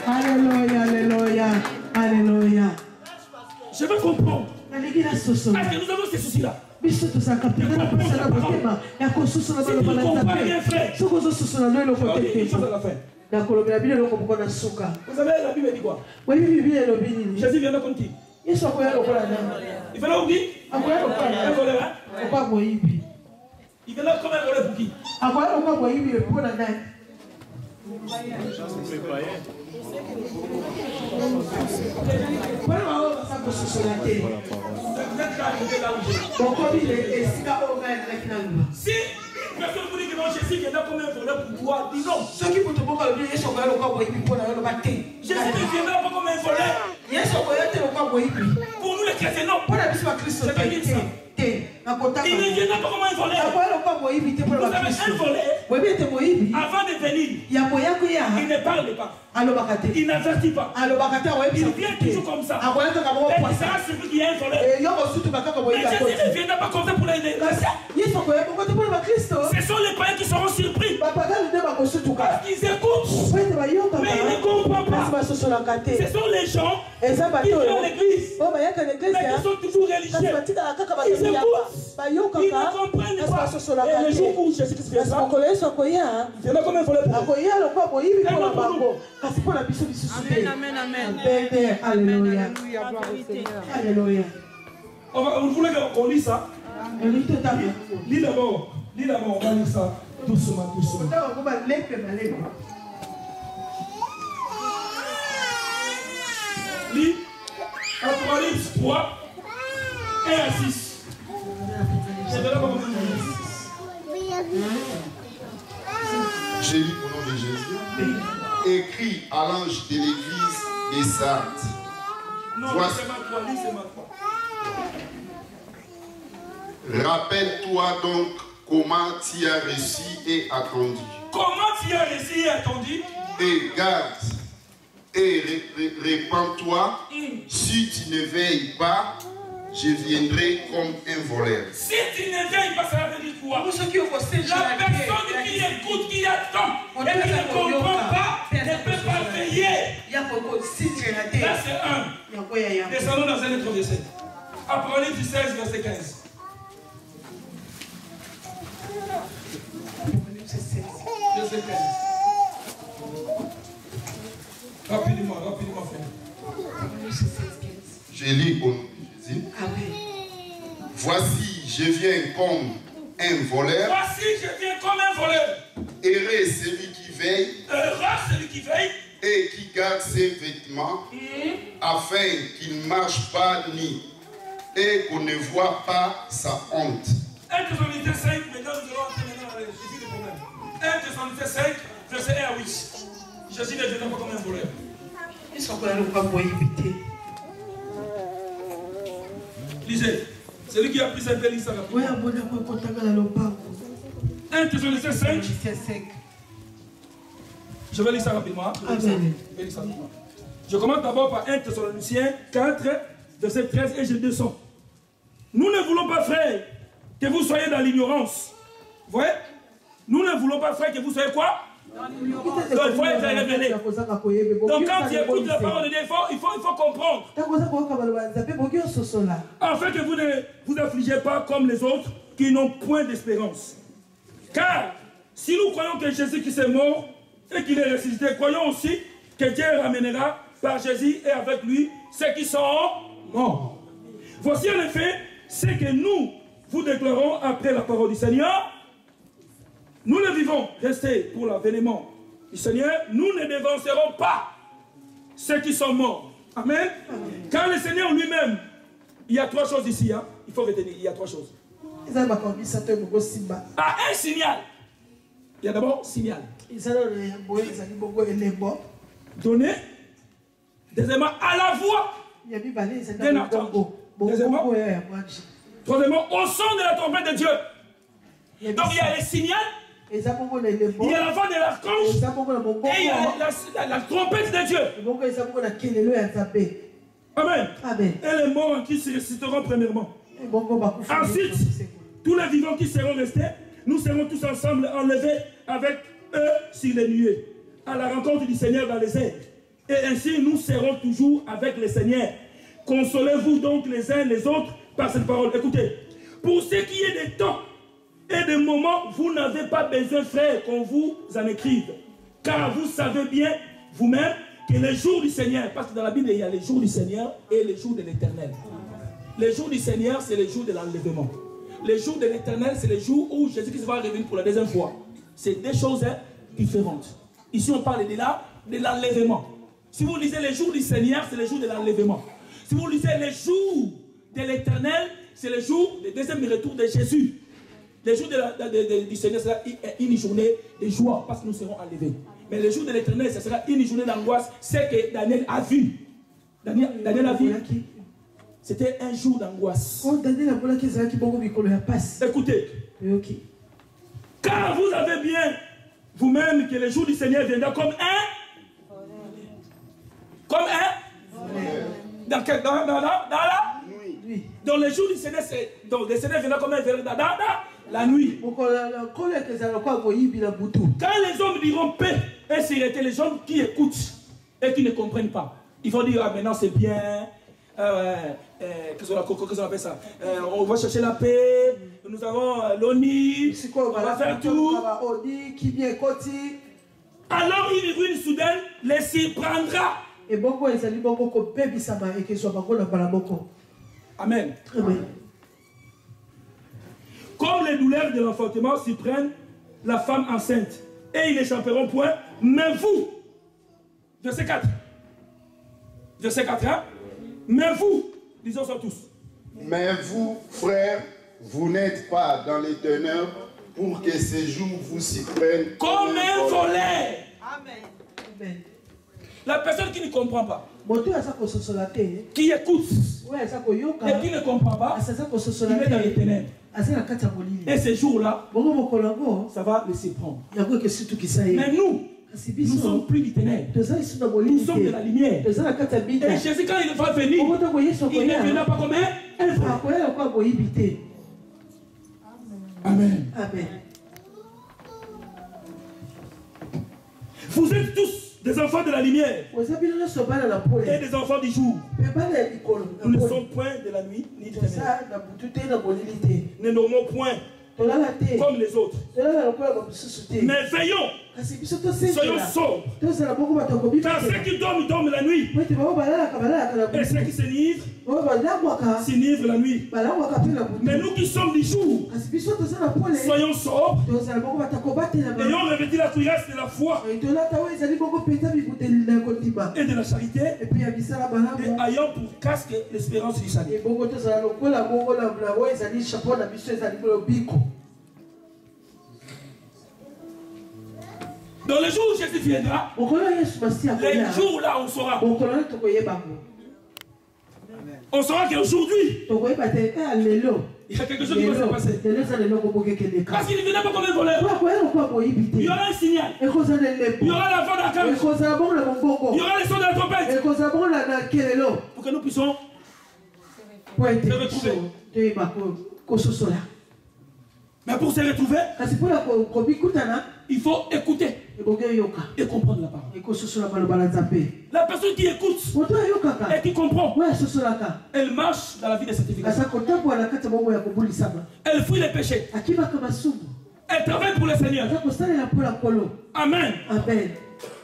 Alléluia, alléluia, alléluia. Je vais comprendre. Est-ce que nous avons ces soucis-là? Si tu ne comprends pas rien, frère, je vais dire une chose à la fin. Vous savez, la Bible dit quoi? Jésus viendra comme qui? Il fallait comme qui? Un voleur, hein? Il viendra comme un voleur pour qui? Si personne vous dit que non, Jésus viendra comme un voleur pour toi, dis non. Jésus ne viendra pas comme un voleur. Pour nous les chrétiens, non. C'est pas dire ça. Il ne viendra pas comme un voleur. Vous avez un voleur. Avant de venir, il ne parle pas. Il n'avertit pas. Il vient toujours comme ça. Et il sera surpris qu'il y a un voleur. Mais Jésus ne viendra pas comme ça pour l'aider. Ce sont les païens qui seront surpris. Parce qu'ils écoutent, mais ils ne comprennent pas. Ce sont les gens qui viennent à l'église, mais qui sont toujours religieux. Ils écoutent, ils ne comprennent pas. Et le jour où Jésus-Christ fait ça, il viendra comme un voleur. Amen, amen. Alléluia. Alléluia. Vous voulez qu'on lit ça? Lis d'abord, on va lire ça doucement. Lis Apocalypse 3, 1 à 6. J'ai lu au nom de Jésus. Écrit à l'ange de l'église des Sardes. Non, Voici... c'est ma foi. Rappelle-toi donc comment tu as reçu et attendu. Comment tu as reçu et attendu? Et garde et répands-toi. Si tu ne veilles pas, je viendrai comme un voleur. Si tu ne veilles pas, ça veut dire quoi? La personne qui écoute, qui attend et qui ne comprend pas, ne peut pas veiller. Là, c'est un. Descendons dans un autre verset. Apocalypse 16, verset 15. Verset 15. Rapidement, frère. Je lis au nom de Jésus. Amen. Voici, je viens comme un voleur. Voici, je viens comme un voleur. Heureux celui qui veille Heureux celui qui veille et qui garde ses vêtements, afin qu'il ne marche pas nu et qu'on ne voit pas sa honte. 1 Thessaloniciens 5, maintenant nous allons entrer dans le sujet du problème. 1 Thessaloniciens 5, verset 1 à 8. Jésus ne vient pas comme un voleur. Est-ce qu'on peut pas vous éviter? Lisez. Celui qui a pris cette belle histoire. Oui, on peut pas le pas. 1 Thessaloniciens 5. Je vais lire ça rapidement. Je commence d'abord par 1 Thessaloniciens 4, verset 13 et je descends. Nous ne voulons pas, frères, que vous soyez dans l'ignorance. Vous voyez? Nous ne voulons pas, frères, que vous soyez quoi? Dans l'ignorance. Donc il faut être révélé. Donc quand tu écoutes la parole de Dieu, il faut comprendre. Afin que vous ne vous affligez pas comme les autres qui n'ont point d'espérance. Car si nous croyons que Jésus-Christ est mort et qu'il est ressuscité, croyons aussi que Dieu ramènera par Jésus et avec lui ceux qui sont morts. Voici en effet ce que nous vous déclarons après la parole du Seigneur. Nous ne vivons, restez pour l'avènement du Seigneur, nous ne dévancerons pas ceux qui sont morts. Amen. Car le Seigneur lui-même, il y a trois choses ici, hein. Il faut retenir, il y a trois choses. Ah, un signal. Il y a d'abord signal. Donné. Deuxièmement, à la voix d'un archange. Deuxièmement, troisièmement, au son de la trompette de Dieu. Donc il y a les signaux, il y a la voix de l'archange et il y a la trompette de Dieu. Amen. Et les morts qui se ressusciteront premièrement. Ensuite, tous les vivants qui seront restés, nous serons tous ensemble enlevés avec eux sur les nuées, à la rencontre du Seigneur dans les airs. Et ainsi, nous serons toujours avec le Seigneur. Consolez-vous donc les uns les autres par cette parole. Écoutez, pour ce qui est des temps et des moments, vous n'avez pas besoin, frères, qu'on vous en écrive. Car vous savez bien vous-même que les jours du Seigneur, parce que dans la Bible, il y a les jours du Seigneur et les jours de l'Éternel. Les jours du Seigneur, c'est les jours de l'enlèvement. Les jours de l'Éternel, c'est les jours où Jésus-Christ va revenir pour la deuxième fois. C'est deux choses différentes. Ici, on parle de l'enlèvement. Si vous lisez les jours du Seigneur, c'est les jours de l'enlèvement. Si vous lisez les jours de l'Éternel, c'est les jours du deuxième retour de Jésus. Les jours du Seigneur, ce sera une journée de joie parce que nous serons enlevés. Mais les jours de l'Éternel, ce sera une journée d'angoisse. C'est que Daniel a vu. Daniel a vu. C'était un jour d'angoisse. Écoutez. Car vous avez bien vous-même que le jour du Seigneur viendra comme un. Comme un. Dans la nuit. Dans les jours du Seigneur, donc le Seigneur viendra comme un verre dans la nuit. Quand les hommes diront paix et sérénité, les gens qui écoutent et qui ne comprennent pas, ils vont dire ah maintenant c'est bien. Qu'est-ce qu'on appelle ça? On va chercher la paix. Nous avons l'ONU. On va faire tout. Alors une soudaine les surprendra. Amen. Comme les douleurs de l'enfantement surprennent la femme enceinte, et ils n'échapperont point, mais vous, verset 4, hein? Mais vous, disons ça tous. Mais vous, frères, vous n'êtes pas dans les ténèbres pour que ces jours vous s'y prennent comme un voleur. Amen. La personne qui ne comprend pas, qui écoute et qui ne comprend pas, il est dans les ténèbres. Et ces jours-là, ça va le surprendre. Mais nous sommes plus du ténèbres. Nous sommes de la lumière. Et Jésus, quand il va venir, il ne viendra pas comme un voleur. Amen. Vous êtes tous des enfants de la lumière et des enfants du jour. Nous ne sommes point de la nuit ni du ténèbre. Ne dormons point comme les autres. Mais veillons Soyons sobres. Car ceux qui dorment, dorment la nuit. Et ceux qui s'enivrent la nuit. Mais nous qui sommes du jour, soyons sobres. Ayons revêtu la cuirasse de la foi et de la charité. Et ayons pour casque l'espérance du salut. Dans les jours où Jésus viendra, les jours là on saura. On saura qu'aujourd'hui, il y a quelque chose qui va se passer. Parce qu'il ne viendra pas comme un voleur. Il y aura un signal. Il y aura la voix d'Akam. Il y aura les sons de la trompette. Pour que nous puissions se retrouver. Mais pour se retrouver, il faut écouter et comprendre la parole. La personne qui écoute et qui comprend, elle marche dans la vie de sanctification. Elle fuit les péchés. Elle travaille pour le Seigneur. Amen.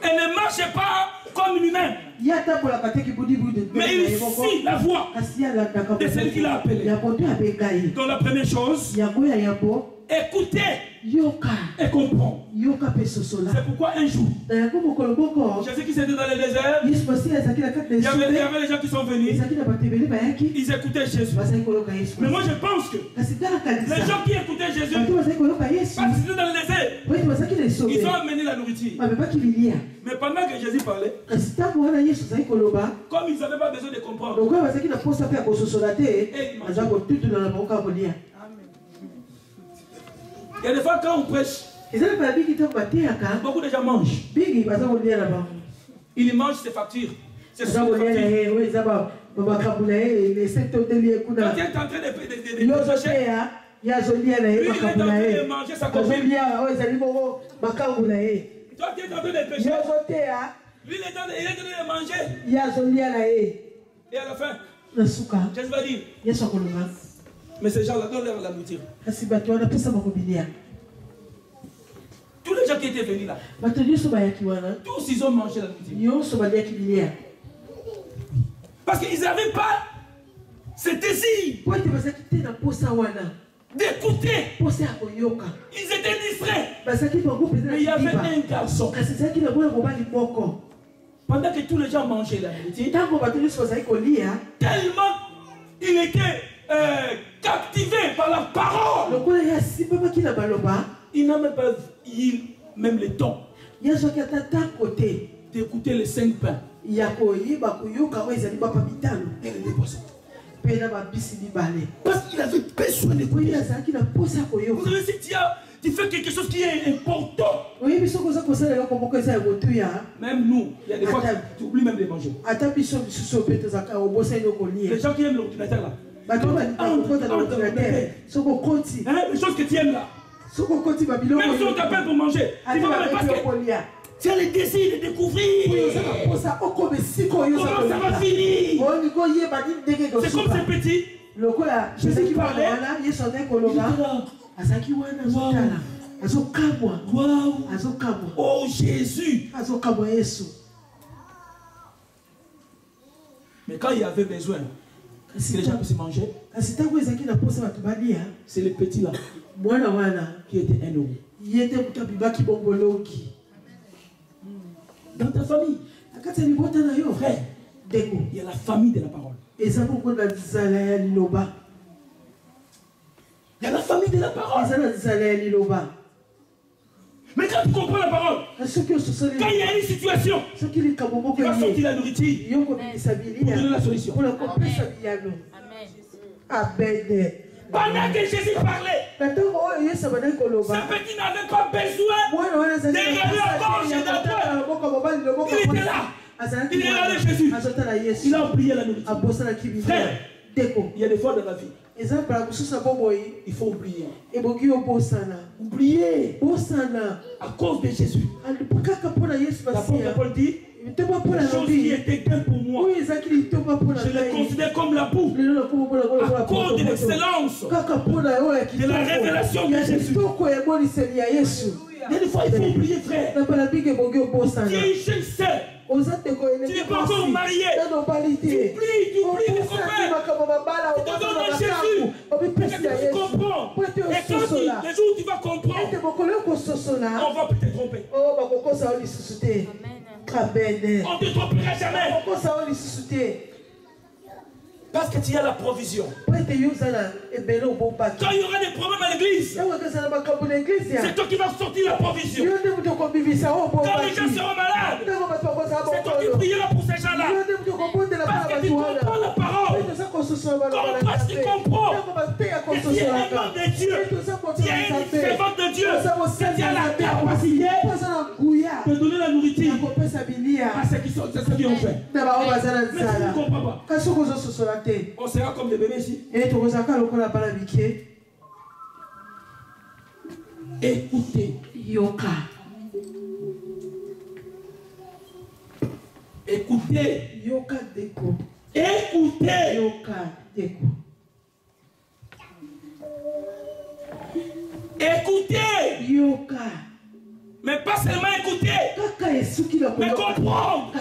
Elle ne marche pas comme une humaine. Mais il suit la voix de celle qui l'a appelé. Donc la première chose, écoutez et comprendre. C'est pourquoi un jour, Jésus qui s'était dans le désert, il y avait les gens qui sont venus, ils écoutaient Jésus. Mais moi je pense que les gens qui écoutaient Jésus, parce qu'ils étaient dans le désert, ils ont amené la nourriture. Mais pendant que Jésus parlait, comme ils n'avaient pas besoin de comprendre, il y a des fois quand on prêche, beaucoup de gens mangent. Ils mangent ses factures. C'est ça. Quand tu es en train de manger, lui il est en train de manger sa copine. Toi tu es en train de pécher. Lui il est en train de manger. Et à la fin, Jésus va dire, mais ces gens-là, donne-leur la nourriture. Tous les gens qui étaient venus là, tous ils ont mangé la nourriture. Parce qu'ils n'avaient pas ce désir d'écouter. Ils étaient distraits. Mais il y avait un garçon. Pendant que tous les gens mangeaient la nourriture, tellement il était captivé par la parole. Il n'a même pas eu même le temps d'écouter les 5 pains et les poissons. Parce qu'il avait besoin d'écouter. Vous savez, si tu fais quelque chose qui est important, même nous, il y a des fois tu oublies même de manger. Les gens qui aiment l'ordinateur là, les choses que tu aimes là, même si on t'appelle pour manger, tu vas pas parce que tu as le désir de découvrir comment ça va finir. C'est comme ces petits. Jésus qui parlait, oh Jésus. Mais quand il y avait besoin que les gens puissent manger, c'est les petits là qui étaient un euro. Dans ta famille, frère, il y a la famille de la parole. Il y a la famille de la parole. Mais quand tu comprends la parole, quand il y a une situation, il va sortir la nourriture pour donner la solution. Amen. Pendant que Jésus parlait, ce petit n'avait pas besoin de regarder à gauche et à droite. Il était là. Il regardait Jésus. Il a oublié la nourriture. Frère, il y a des fois dans la vie, il faut oublier. Oublier à cause de Jésus. L'apôtre Paul dit, les choses qui étaient gain pour moi, je les considère comme la boue à cause de l'excellence de la révélation de Jésus. Des fois, il faut oublier, frère. Tu es une jeune sœur. Tu n'es pas encore marié. Tu oublies tes copains. Tu te donnes à Jésus. Tu comprends. Et quand les jours où tu vas comprendre, on va peut-être tromper. On ne te trompera jamais. Parce que tu as la provision. Quand il y aura des problèmes à l'église, c'est toi qui vas sortir la provision. Quand les gens seront malades, c'est toi qui prieras pour ces gens-là. Parce que tu comprends la parole. Parce que tu comprends que tu es un homme de Dieu. Tu es une servante de Dieu. Tu as la capacité de donner la nourriture à ceux qui ont faim. Mais tu ne comprends pas. On sera comme des bébés ici. Écoutez. Yoka. Écoutez. Yoka deko. Écoutez. Yoka deko. Écoutez. Yoka. Mais pas seulement écouter. Mais comprendre.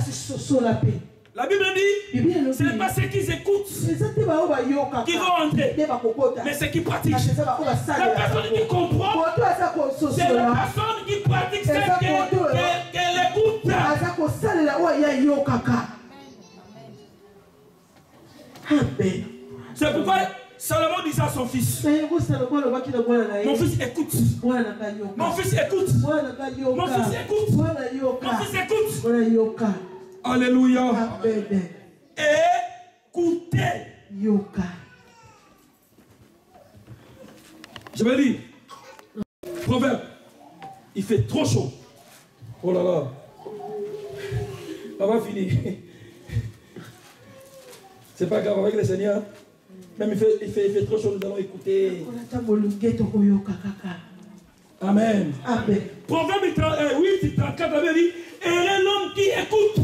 La Bible dit, ce n'est pas ceux qui écoutent qui vont entrer, mais ceux qui pratiquent. La personne qui comprend, c'est la personne qui pratique ce qu'elle écoute. C'est pourquoi Salomon dit à son fils, mon fils écoute. Mon fils écoute. Mon fils écoute. Mon fils écoute. Alléluia. Écoutez. Yoka. Je vais lire. Proverbe. Il fait trop chaud. Oh là là. On va finir. C'est pas grave avec le Seigneur. Même il fait trop chaud, nous allons écouter. Amen. Amen. Proverbe 8, 34 avait dit, et l'homme qui écoute,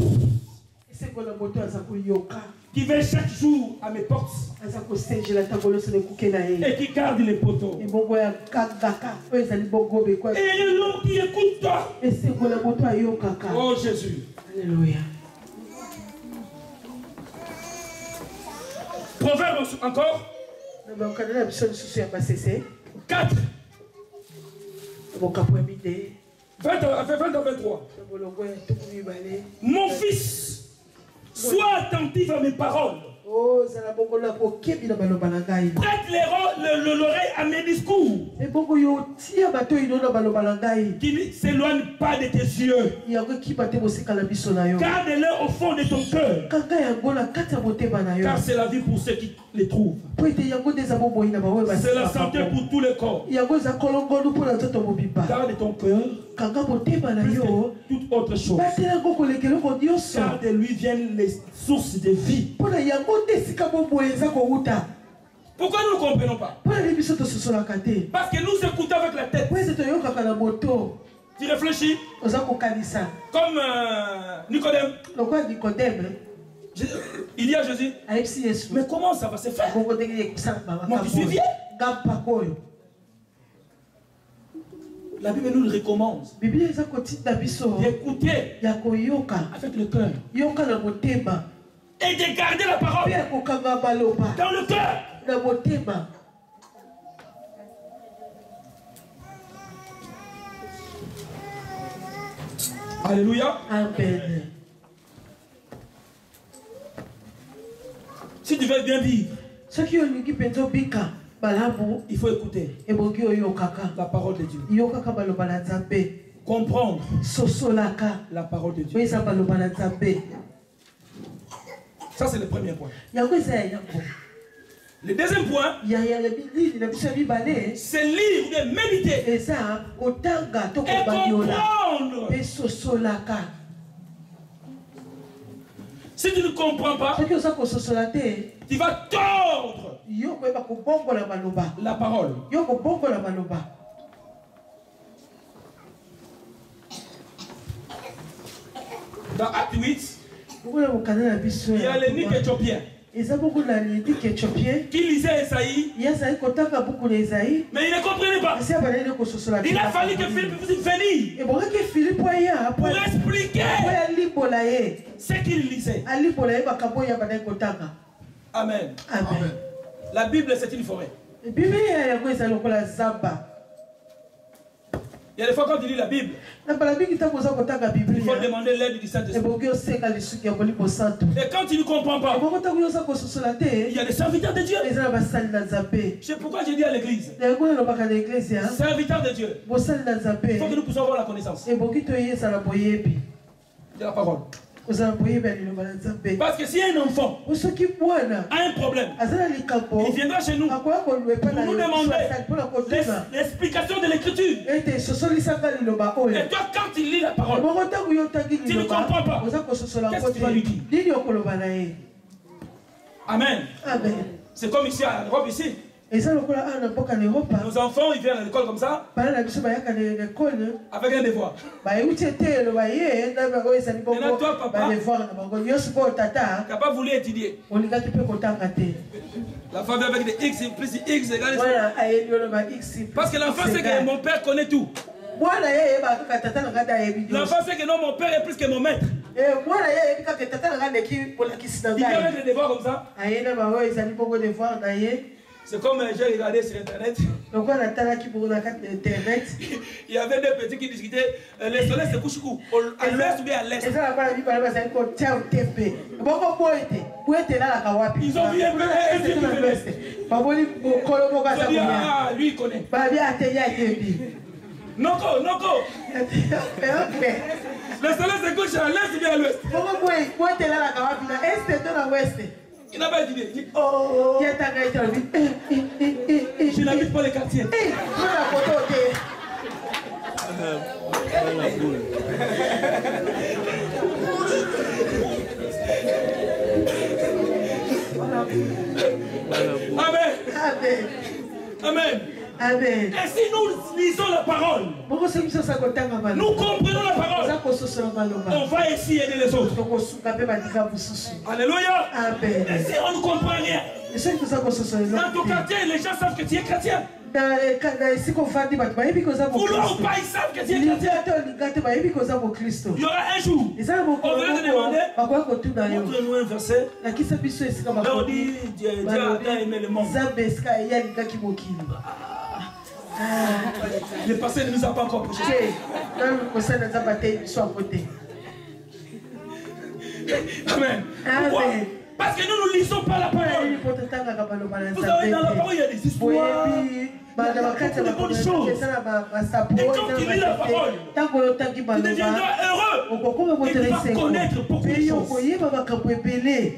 qui vient chaque jour à mes portes, et qui garde les poteaux. Et l'homme qui écoute, oh Jésus. Alléluia. Proverbe encore 4. 20 à 23. Mon fils, sois attentif à mes paroles. Prête l'oreille à mes discours. Qui ne s'éloigne pas de tes yeux. Garde-les au fond de ton cœur. Car c'est la vie pour ceux qui les trouvent. C'est la santé pour tous les corps. Garde ton cœur plus que toute autre chose. Car de lui viennent les sources de vie. Pourquoi nous ne comprenons pas? Parce que nous écoutons avec la tête. Tu réfléchis comme Nicodème. Il dit à Jésus, mais comment ça va se faire? Moi qui suis vieux. La Bible nous le recommande d'écouter avec le cœur et de garder la parole dans le cœur. Alléluia. Amen. Si tu veux bien vivre, il faut écouter la parole de Dieu. Comprendre la parole de Dieu. Ça, c'est le premier point. Le deuxième point, c'est lire et méditer et comprendre. Si tu ne comprends pas, tu vas tordre la parole. Dans Acte 8, il y a l'énigme éthiopien. qui lisait Esaïe, mais il ne comprenait pas. Il a fallu que Philippe puisse venir pour expliquer ce qu'il lisait. Amen. Amen. La Bible, c'est une forêt. Il y a des fois quand tu lis la Bible, il faut demander l'aide du Saint-Esprit. Et quand tu ne comprends pas, il y a des serviteurs de Dieu. C'est pourquoi j'ai dit à l'église, serviteurs de Dieu, il faut que nous puissions avoir la connaissance de la parole. Parce que si un enfant a un problème, il viendra chez nous pour nous demander l'explication de l'écriture. Et toi, quand tu lis la parole, tu ne comprends pas. Qu'est-ce que tu vas lui dire? Amen. Amen. C'est comme ici à Europe, ici. Nos enfants, ils viennent à l'école comme ça, avec un devoir. Maintenant, toi, papa, tu n'as pas voulu étudier. La femme avec des X plus X égale. Parce que l'enfant sait que mon père connaît tout. L'enfant sait que non, mon père est plus que mon maître. Il vient avec des devoirs comme ça. C'est comme j'ai regardé sur Internet. Il y avait deux petits qui discutaient. Le soleil se couche où? À l'ouest ou bien à l'est? Ils ont vu un peu qui venait. Ah, lui il connaît. Noko, Noko. Le soleil se couche à l'est ou bien à l'ouest? Il n'a pas d'idée. Oh. Je n'habite pas les quartiers. Amen. Amen. Amen. Et si nous lisons la parole, nous comprenons la parole, on va essayer aider les autres. Alléluia. Amen. Et si on ne comprend rien, dans ton quartier, les gens savent que tu es chrétien. Vouloir ou pas, ils savent que tu es chrétien. Il y aura un jour, on va te demander, montre-nous un verset. Et on dit, Dieu a tant aimé le monde. Le passé ne nous a pas encore prêché. Amen. Pourquoi? Parce que nous ne lisons pas la parole. Vous savez, dans la parole, il y a des histoires. Il y a de bonnes choses. Et quand tu lis la parole, tu deviendras heureux. Et tu vas connaître beaucoup de choses.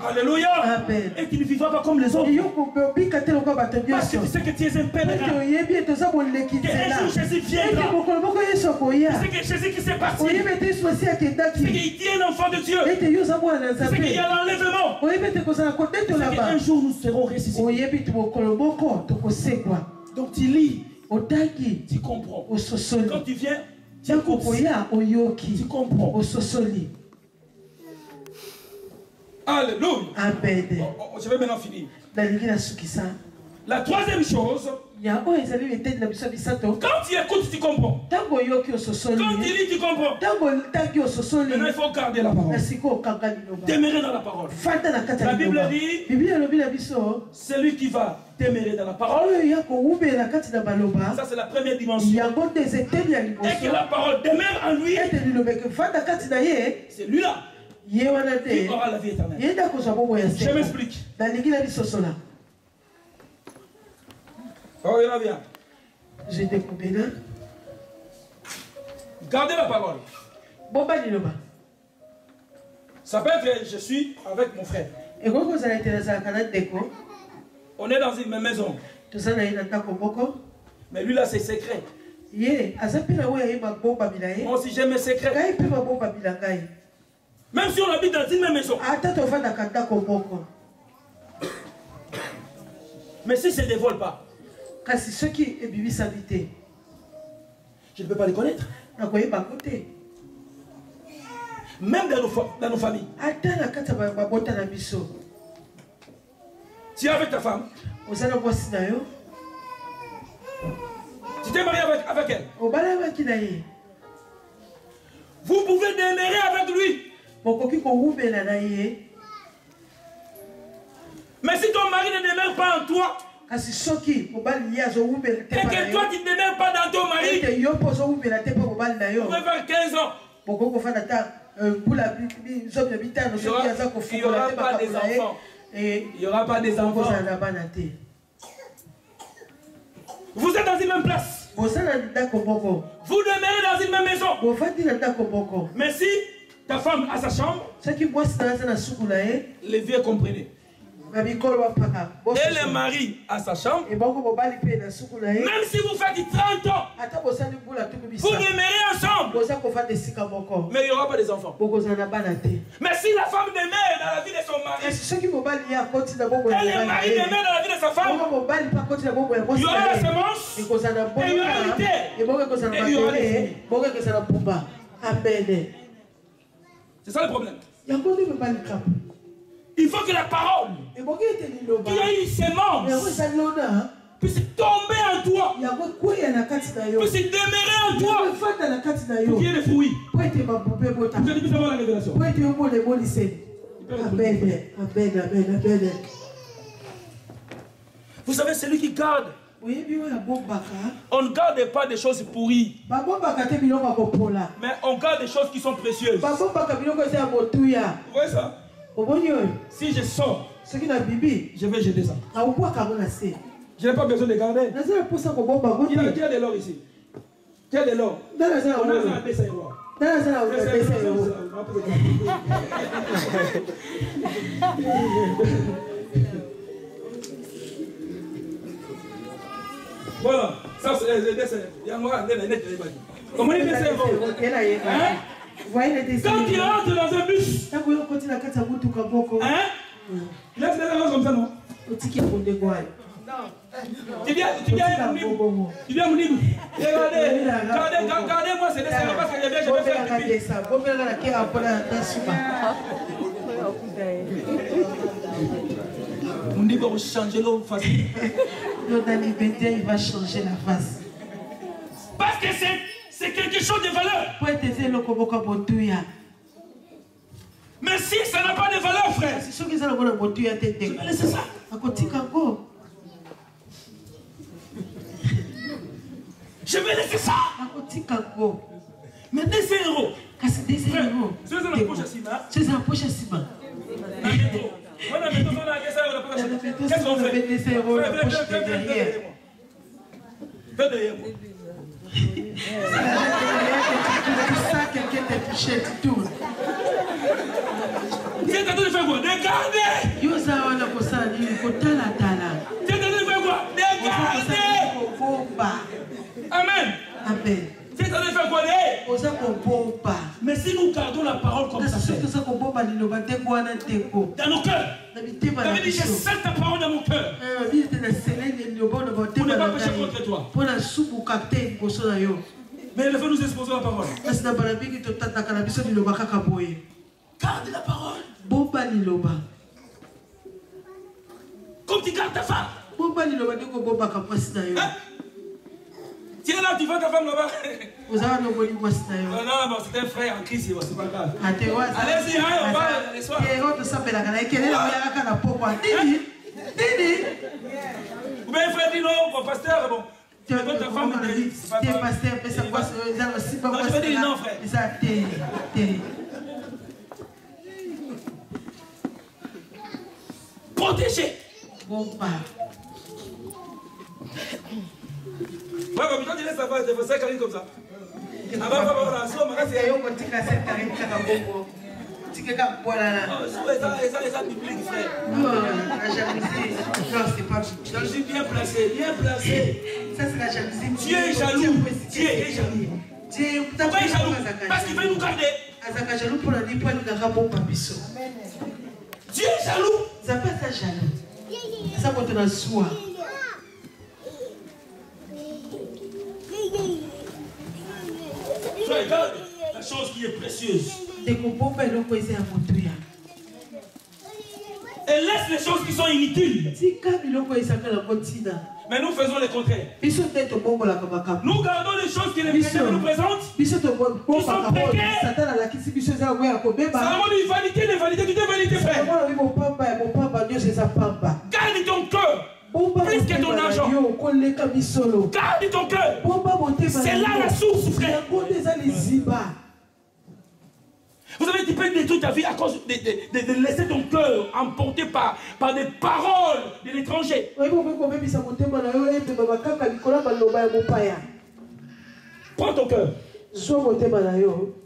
Alléluia. Et tu ne vivras pas comme les autres. Parce que tu sais que tu es un pèlerin. Que un jour Jésus viendra. Tu sais que Jésus qui s'est parti. C'est qu'il tient l'enfant de Dieu. C'est qu'il y a l'enlèvement. C'est qu'un jour nous serons ressuscités. Donc tu lis, tu comprends. Quand tu viens, tu comprends. Alléluia. Amen. Je vais maintenant finir. La troisième chose, quand tu écoutes, tu comprends. Quand tu lis, tu comprends. Maintenant, il faut garder la parole. Demeurer dans la parole. La Bible dit, celui qui va demeurer dans la parole, ça c'est la première dimension. Et que la parole demeure en lui, c'est lui-là qui aura la vie éternelle. Je m'explique. Oh, il y en a bien. Gardez la parole. Ça peut être je suis avec mon frère. On est dans une même maison. Mais lui là c'est secret. Moi aussi j'ai mes secrets. Même si on habite dans une même maison. Mais si ça ne dévoile pas, je ne peux pas les connaître. Même dans nos familles. Tu es avec ta femme. Tu t'es marié avec elle. Vous pouvez demeurer avec lui. Mais si ton mari ne demeure pas en toi, et que toi tu ne demeures pas dans ton mari, vous pouvez faire 15 ans. Il n'y aura pas des enfants. Il n'y aura pas des enfants. Vous êtes dans une même place. Vous demeurez dans une même maison. Mais si ta femme a sa chambre, les vieux comprenez. Et le mari a sa chambre. Même si vous faites 30 ans, vous demeurez ensemble. Mais il n'y aura pas des enfants. Mais si la femme demeure dans la vie de son mari, et le mari demeure dans la vie de sa femme, il y aura la semence, et il y aura l'unité, et il y aura les. C'est ça le problème. Il faut que la parole qui a une semence puisse tomber en toi, puisse demeurer en toi, pour qu'il y ait des fruits. Vous allez plus avoir la révélation. Vous savez, celui qui garde, on ne garde pas des choses pourries, mais on garde des choses qui sont précieuses. Vous voyez ça? Si je sors, je vais jeter ça. Je n'ai pas besoin de garder. Il y a de l'or ici. Il y a de l'or. On a un dessin noir. Voilà, ça c'est le dessin. Il y a moi, comment il dessin? Quand tu rentres dans un bus, hein? Laisse les gens comme ça, non? Tu viens Mounib. Regardez-moi ces dessins parce que je vais faire pipi. Mounib va changer l'eau facile. Il va changer la face. Parce que c'est quelque chose de valeur. Mais si ça n'a pas de valeur, frère, je vais laisser ça. Je vais laisser ça. Mais 2 euros. Frère, c'est dans la poche à Sima. C'est dans la poche à Sima. Qu'est-ce qu'on fait? Fais derrière moi. Quelqu'un t'a touché, tu tournes. Tu es en train de faire quoi? De garder. Tu es en train de faire quoi? De garder. Amen. Amen. Tu es en train de faire quoi? Mais si nous gardons la parole comme ça, dans nos cœurs, David dit, je scelle ta parole dans mon cœur pour ne pas pécher contre toi. Mais il faut nous exposer la parole. Garde la parole. Comme tu gardes ta femme. Hein? Tu es là, tu vois ta femme là-bas. Non, c'est un frère en Christ, c'est pas grave. Allez-y, on va les soirs. Ou bien frère dit non, mon pasteur, bon. Ta femme me dit, c'est pas grave. Non, je vais dire non, frère. Protégé. Ouais, mais quand tu laisses la femme, tu fais ça, Karine, comme ça. Voilà, ça biblique, frère. Non, la jalousie. Non, c'est pas biblique. Jalousie bien placée, bien placée. Ça, c'est la jalousie. Dieu est jaloux. Dieu est jaloux. Pourquoi il est jaloux? Parce qu'il veut nous garder. Dieu est jaloux. Ça peut être jaloux. Ça peut être soi. Tu regardes la chose qui est précieuse. Et Et laisse les choses qui sont inutiles. Mais nous faisons le contraire. Nous gardons les choses que les chrétiens nous présentent. Qui sont précaires. Salomon dit vanité, les vanités, tout est vanité, frère. Garde ton cœur. Plus que ton argent. Garde ton cœur. C'est là la source, frère. Vous avez dit peut-être détruire ta vie à cause de laisser ton cœur emporté par des paroles de l'étranger. Prends ton cœur.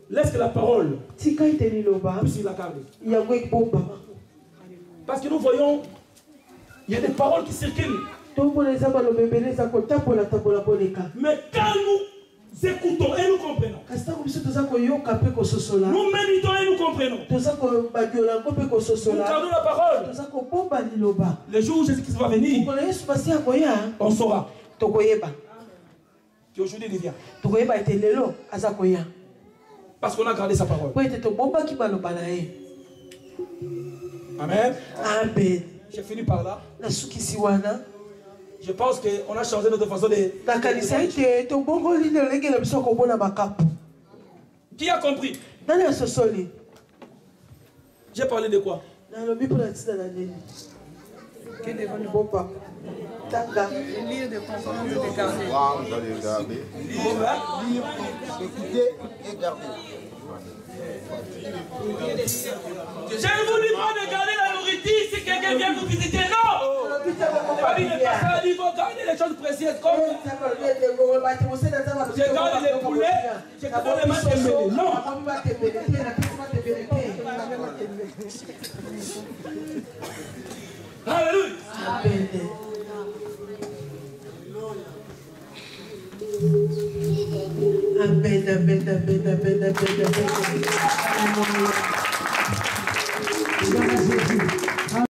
Laisse que la parole puisse la garder. Parce que nous voyons, il y a des paroles qui circulent. Mais quand nous écoutons et nous comprenons, nous méditons et nous comprenons, nous gardons la parole. Le jour où Jésus-Christ va venir, on saura qu'aujourd'hui il vient. Parce qu'on a gardé sa parole. Amen. Amen. J'ai fini par là. Je pense qu'on a changé notre façon de... Qui a compris? J'ai parlé de quoi? Lire, de comprendre, de garder. Lire, écouter et garder. Je ne vous dis pas de garder la nourriture si quelqu'un vient vous visiter, non! La Bible n'est pas ça, il faut garder les choses précieuses comme je garde les poulets, je garde les matchs de mêlée. Non! Alléluia! Amen, amen, amen, amen, amen, amen.